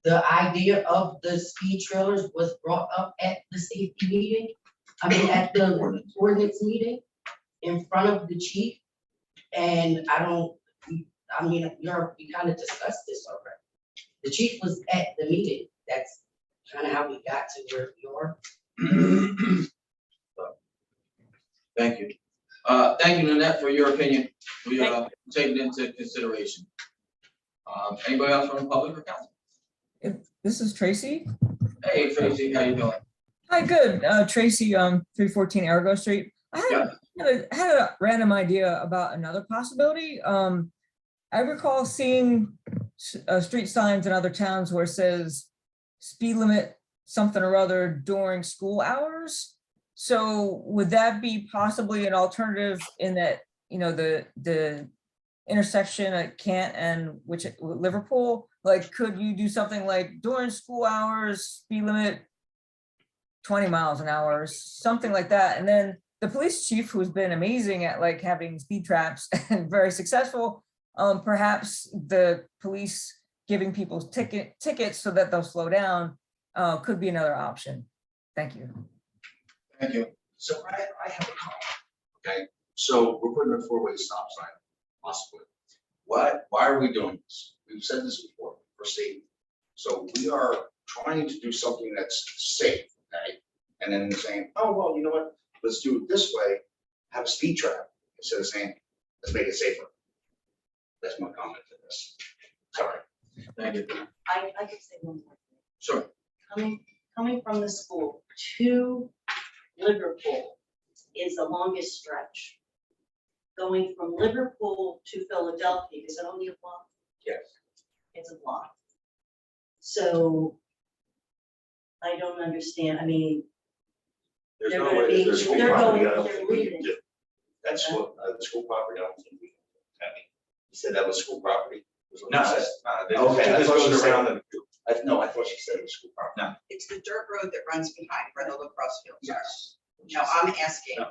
The idea of the speed trailers was brought up at the safety meeting. I mean, at the ordinance meeting in front of the chief. And we kind of discussed this already. The chief was at the meeting. That's kind of how we got to where we are. Thank you. Thank you, Nanette, for your opinion. We take it into consideration. Anybody else from the public or council? This is Tracy. Hey, Tracy, how you doing? Hi, good. Tracy, 314 Arago Street. I had a random idea about another possibility. I recall seeing street signs in other towns where it says speed limit something or other during school hours. So would that be possibly an alternative in that, you know, the intersection at Kent and Liverpool, like, could you do something like during school hours, speed limit 20 miles an hour, something like that? And then the police chief, who's been amazing at like having speed traps and very successful, perhaps the police giving people tickets so that they'll slow down could be another option. Thank you. Thank you. So I have a comment, okay? So we're putting a four-way stop sign, possibly. Why are we doing this? We've said this before, for safety. So we are trying to do something that's safe, okay? And then saying, oh, well, you know what? Let's do it this way, have a speed trap, instead of saying, let's make it safer. That's my comment to this. Sorry. Thank you. I could say one more thing. Sure. Coming from the school to Liverpool is the longest stretch. Going from Liverpool to Philadelphia, is it only a block? Yes. It's a block. So I don't understand. I mean, There's They're no gonna way, be- there's school they're property, going- I don't they're think we can leaving. do. That's what, the school property, I don't think we can. Tammy, you said that was school property? Was what you said? Okay, I thought she said, no, I thought she said it was school property. No. It's the dirt road that runs behind where the lacrosse fields are. Yes. No, I'm asking. No.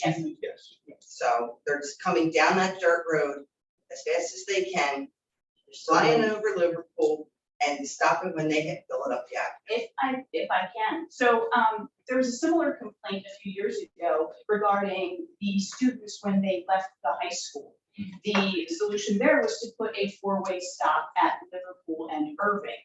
Yes. So they're just coming down that dirt road as fast as they can, flying over Liverpool, and stop it when they hit, fill it up, yeah. If I can. So, there was a similar complaint a few years ago regarding the students when they left the high school. The solution there was to put a four-way stop at Liverpool and Irving.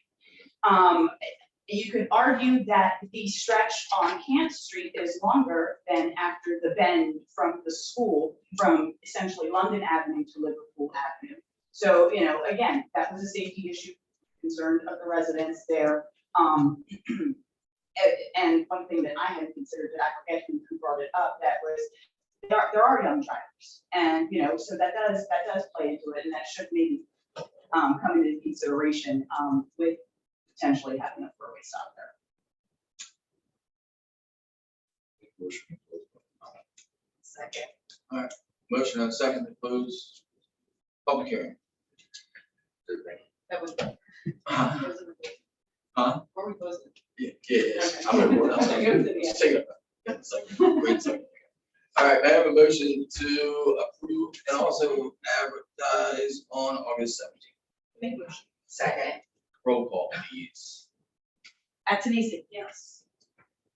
You could argue that the stretch on Camp Street is longer than after the bend from the school, from essentially London Avenue to Liverpool Avenue. So, you know, again, that was a safety issue concern of the residents there. And one thing that I hadn't considered, that I forget who brought it up, that was there are young drivers, and you know, so that does play into it, and that should maybe come into consideration with potentially having a four-way stop there. Second. Motion and second to close public hearing. That was. Huh? Before we close it. Yes. I'm gonna work on Okay, go to the- Let's take it. Great second. All right, I have a motion to approve and also advertise on August 17th. Make a motion. Second. Roll call, please. Atenese. Yes.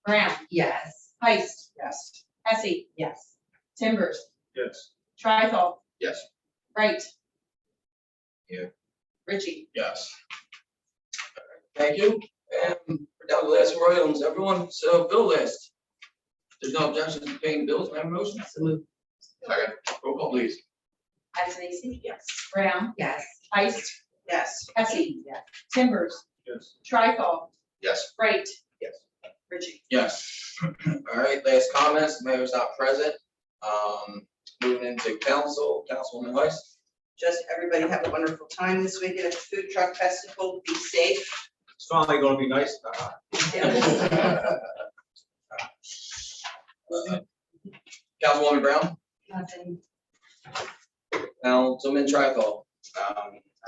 Brown. Yes. Heist. Yes. Hesse. Yes. Timbers. Yes. Trithol. Yes. Wright. Yeah. Richie. Yes. Thank you. And we're down to the last four items, everyone. So bill list. There's no objection to paying the bills. May I have a motion? Salute. Second. Roll call, please. Atenese. Yes. Brown. Yes. Heist. Yes. Hesse. Yes. Timbers. Yes. Trithol. Yes. Wright. Yes. Richie. Yes. All right, last comments. The mayor's not present. Moving into council, Councilwoman Weiss. Just everybody have a wonderful time this weekend at the Food Truck Festival. Be safe. It's finally gonna be nice. Councilwoman Brown. Nothing. Councilman Trithol.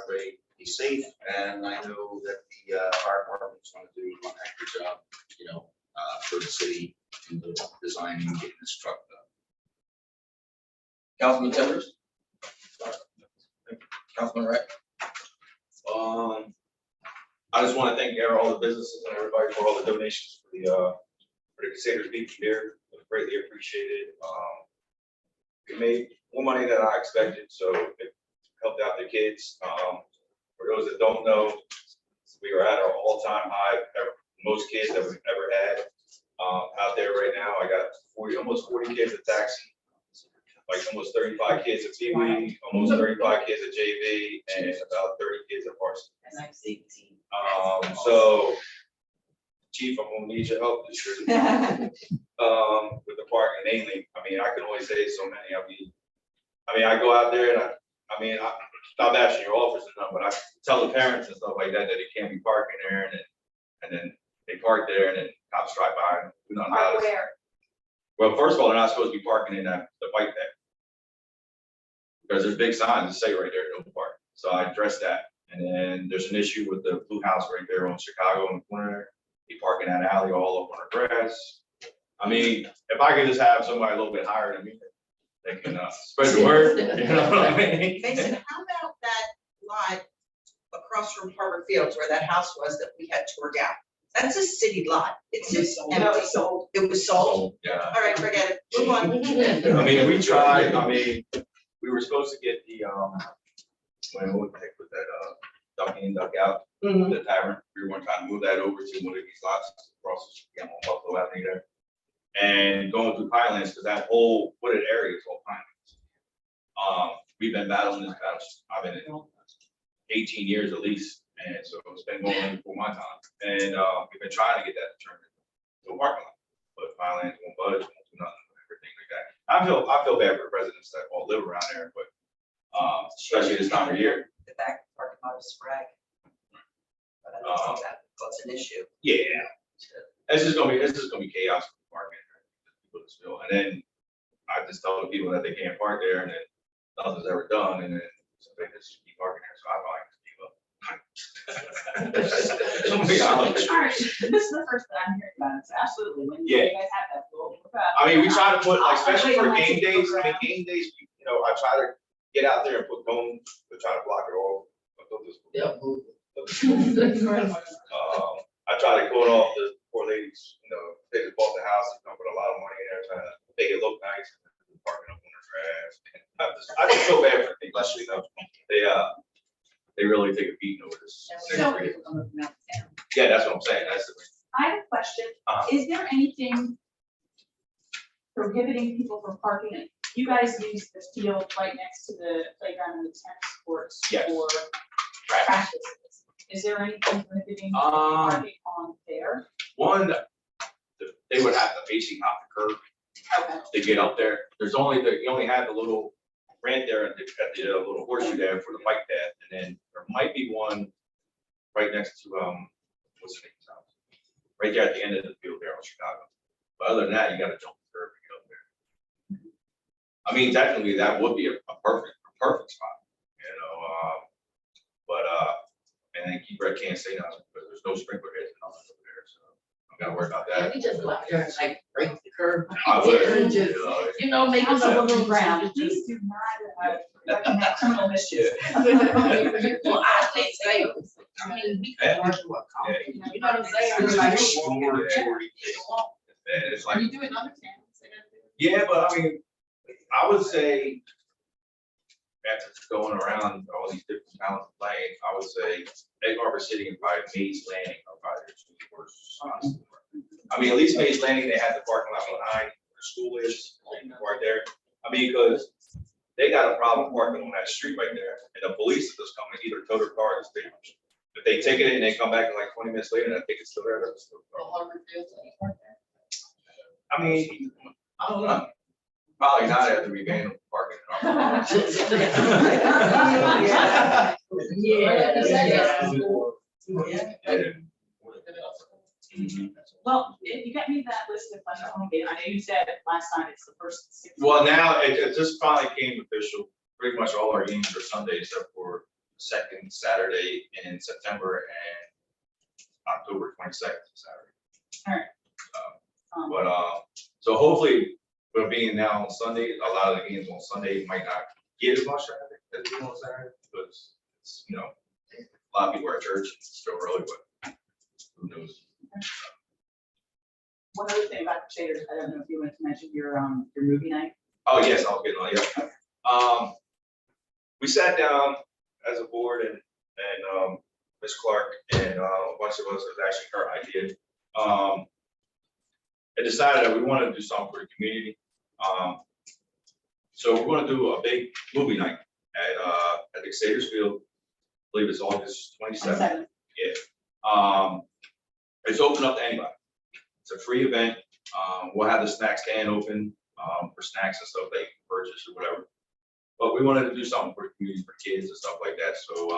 Everybody be safe, and I know that the fire department's gonna do an extra job, you know, for the city in the designing and getting this truck done. Councilman Timbers. Councilman Wright. I just want to thank all the businesses and everybody for all the donations for the Crusaders Beach beer. It was greatly appreciated. We made more money than I expected, so it helped out the kids. For those that don't know, we are at our all-time high, most kids that we've ever had out there right now. I got almost 40 kids at taxi, like almost 35 kids at TV, almost 35 kids at JV, and about 30 kids at varsity. And I'm 18. So, Chief, I'm gonna need your help this year. With the parking mainly. I mean, I can only say so many. I mean, I go out there and I'm not bashing your office or nothing, but I tell the parents and stuff like that they can't be parking there, and then they park there, and then cops drive by and do nothing about it. Where? Well, first of all, they're not supposed to be parking in the bike deck. Because there's big signs that say right there, no park. So I addressed that. And then there's an issue with the blue house right there on Chicago in the corner. They park in that alley all up on the grass. I mean, if I could just have somebody a little bit higher than me, they can spread the word, you know what I mean? Mason, how about that lot across from Harbor Fields where that house was that we had tore down? That's a city lot. It's just empty. It was sold? Yeah. All right, forget it. Move on. I mean, we tried, I mean, we were supposed to get the, what the heck was that, duck in, duck out, the tavern. We were trying to move that over to one of these lots across on Buffalo Avenue there. And going through Pinelands, because that whole wooded area is all Pinelands. We've been battling this house, I've been in 18 years at least, and so it's been going on for my time. And we've been trying to get that turned into a parking lot, but Pinelands won't budge, won't do nothing, everything like that. I feel bad for the residents that all live around there, but especially this time of year. The back parking lot is sprag. But I don't think that's an issue. Yeah, it's just gonna be chaos for parking. People just feel, and then I just tell the people that they can't park there, and then nothing's ever done, and then so they just keep parking there. So I like to give up. All right, this is the first that I'm hearing about it, so absolutely, when you Yeah. guys have that, we'll. I mean, we try to put, like, I'll especially wait for on my game days, I mean, program. game days, you know, I try to get out there and put cones to try to block it all. But they'll just- They'll move it. I tried to go off the poor ladies, they just bought the house, and put a lot of money in there trying to make it look nice, and parking up on their grass. I just feel bad for people, especially, they really take a beating over this. So- Yeah, that's what I'm saying, that's the. I have a question. Is there anything prohibiting people from parking? You guys use the field right next to the playground and the tennis courts Yes. for practices. Is there anything prohibiting people from parking on there? One, they would have to basically hop the curb Okay. to get up there. You only have the little ramp there at the little horseshoe there for the bike path, and then there might be one right next to, what's the name's house? Right there at the end of the field there in Chicago. But other than that, you gotta jump the curb to get up there. I mean, technically, that would be a perfect spot, and then Key Brett can't say nothing, because there's no sprinkler heads and nothing over there, so I'm gonna worry about that. We just go out there and like break the curb. I would, Make On us the a little ground, please do not recommend criminal mischief. Well, I think sales. I mean, we can work with coffee, you know what I'm saying? It's like, It's like, do it in other towns? yeah, but I mean, I would say, after going around all these different towns playing, I would say Egg Harbor City and probably Mays Landing are probably the two worst spots. I mean, at least Mays Landing, they have the parking lot behind where the school is, right there. I mean, because they got a problem parking on that street right there, and the police is just coming, either tow their car or they, if they take it and they come back in like 20 minutes later, and I think it's still there. That's still there. I mean, I don't know. Probably not after we ban parking. Well, if you get me that list of Pleasant Home Gate, I know you said last time it's the first 6. Well, now it just finally came official. Pretty much all our games are Sunday except for second Saturday in September and October 22nd Saturday. All right. But so hopefully, with being now on Sunday, a lot of the games on Sunday might not get as much traffic as they do on Saturday, because it's, a lot of people are at church, it's still early, but who knows? One other thing about the Shaders, I don't know if you wanted to mention your movie night. Oh, yes, I'll get on, yeah. We sat down as a board and Ms. Clark and a bunch of us, it was actually her idea. And decided that we wanted to do something for the community. So we're gonna do a big movie night at the Xavier's Field. I believe it's August 27th. Yeah. It's open up to anybody. It's a free event. We'll have the snack stand open for snacks and stuff they can purchase or whatever. But we wanted to do something for the community, for kids and stuff like that. So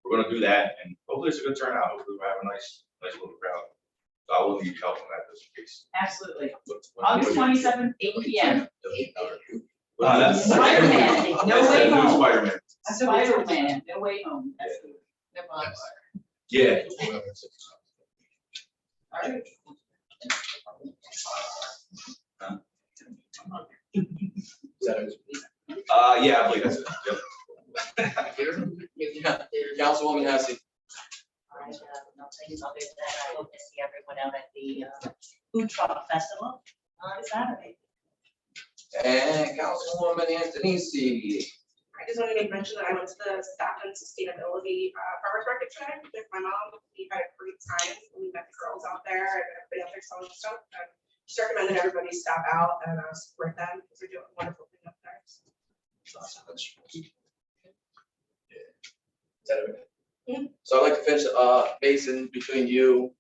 we're gonna do that, and hopefully it's a good turnout. Hopefully we'll have a nice little crowd. So I will need help on that just in case. Absolutely. August 27th, 8 p.m. That's Spider-Man, No Way New Home. Spider-Man. Spider-Man, No Way Home. Yeah. All right. Yeah, I believe that's it. Yep. Councilwoman Hesse. I have nothing other than I hope to see everyone out at the food truck festival on Saturday. And Councilwoman Antonisi. I just wanted to make mention that I went to the staff and sustainability farmers market today with my mom. We had a great time. We met the girls out there and everybody out there selling stuff. And just recommended everybody stop out and support them because they're doing a wonderful thing up there. So I'd like to finish basing between you,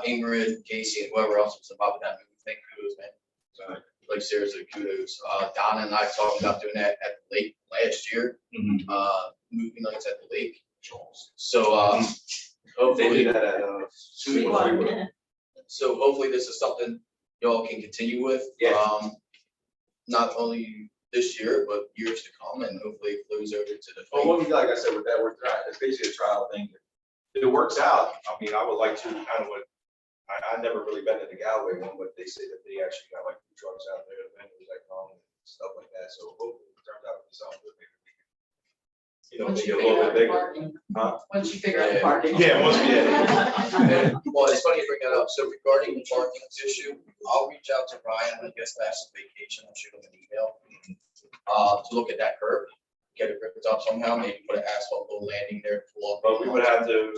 Ingrid, Casey, and whoever else was involved with that movie. Thank kudos, man. So, like seriously, kudos. Donna and I talked about doing that at the lake last year. Movie nights at the lake. So They hopefully, did that at Sweetwater. So hopefully this is something y'all can continue with. Yeah. Not only this year, but years to come, and hopefully it flows over to the. Well, what we, like I said, with that, we're trying, it's basically a trial thing. If it works out, I mean, I would like to, I never really been to the Galloway one, but they say that they actually got like food trucks out there, vendors that come and stuff like that, so hopefully it turns out to be something that maybe we can you know, Once make you it a figure little out bit the bigger. parking. Huh? Once you figure out the Yeah. parking. Yeah, once we, And, well, it's funny you bring that up. So regarding the parking issue, I'll reach out to Ryan when he gets back from vacation. I'll shoot him an email. To look at that curb, get it ripped up somehow, maybe put an asphalt little landing there. To pull up. but we would have to,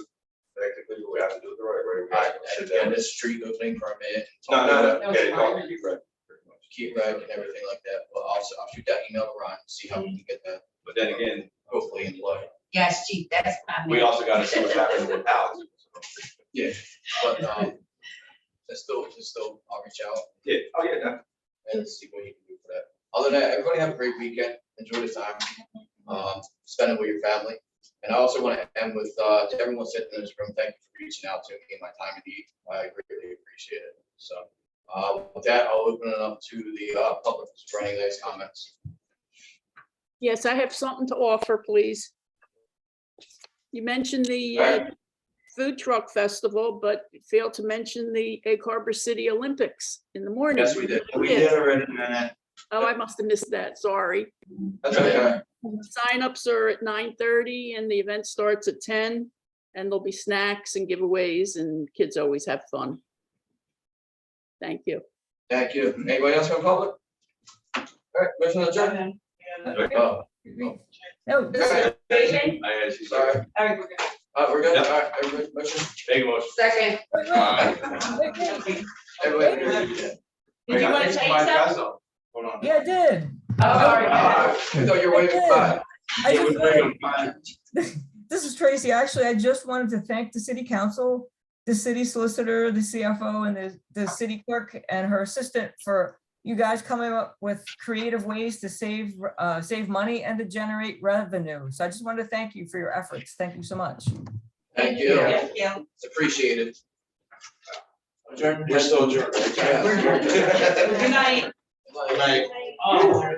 technically, we have to do it the right way. We Right, have to sit and down. this street opening permit. No, No, get it it's going, fine. keep right. pretty much. Keep reg and everything like that. Well, I'll shoot that email to Ryan, and see how we can get that But then again, hopefully in play. Yes, chief, that's what I we meant. also gotta see what's happening with houses. Yeah, but, it's still, I'll reach out Yeah, oh, yeah, definitely. and see what you can do for that. Other than that, everybody have a great weekend. Enjoy the time. Spend it with your family. And I also want to end with, to everyone sitting in this room, thank you for reaching out to me in my time of need. I greatly appreciate it. So, with that, I'll open it up to the, public for any last comments. Yes, I have something to offer, please. You mentioned the food truck festival, but failed to mention the Egg Harbor City Olympics in the morning. Yes, we did. We did already, man. Oh, I must have missed that, sorry. That's okay. Signups are at 9:30 and the event starts at 10. And there'll be snacks and giveaways and kids always have fun. Thank you. Thank you. Anybody else from public? All right, motion to adjourn. Oh, No, this is- I actually, sorry. All right, we're good. We're good. Yep. All right, everybody, motion. make a motion. Second. Everybody. Did you want to say something? Hold on. yeah, I did. Oh, sorry. I thought you were waving goodbye. I Yeah, just we're wanted- big on This is Tracy. Actually, I just wanted to thank the city council, the city solicitor, the CFO, and the city clerk and her assistant for you guys coming up with creative ways to save money and to generate revenue. So I just wanted to thank you for your efforts. Thank you so much. Thank you. Yeah. It's appreciated. We're still adjourned. Yeah. Good night. Good night. Night.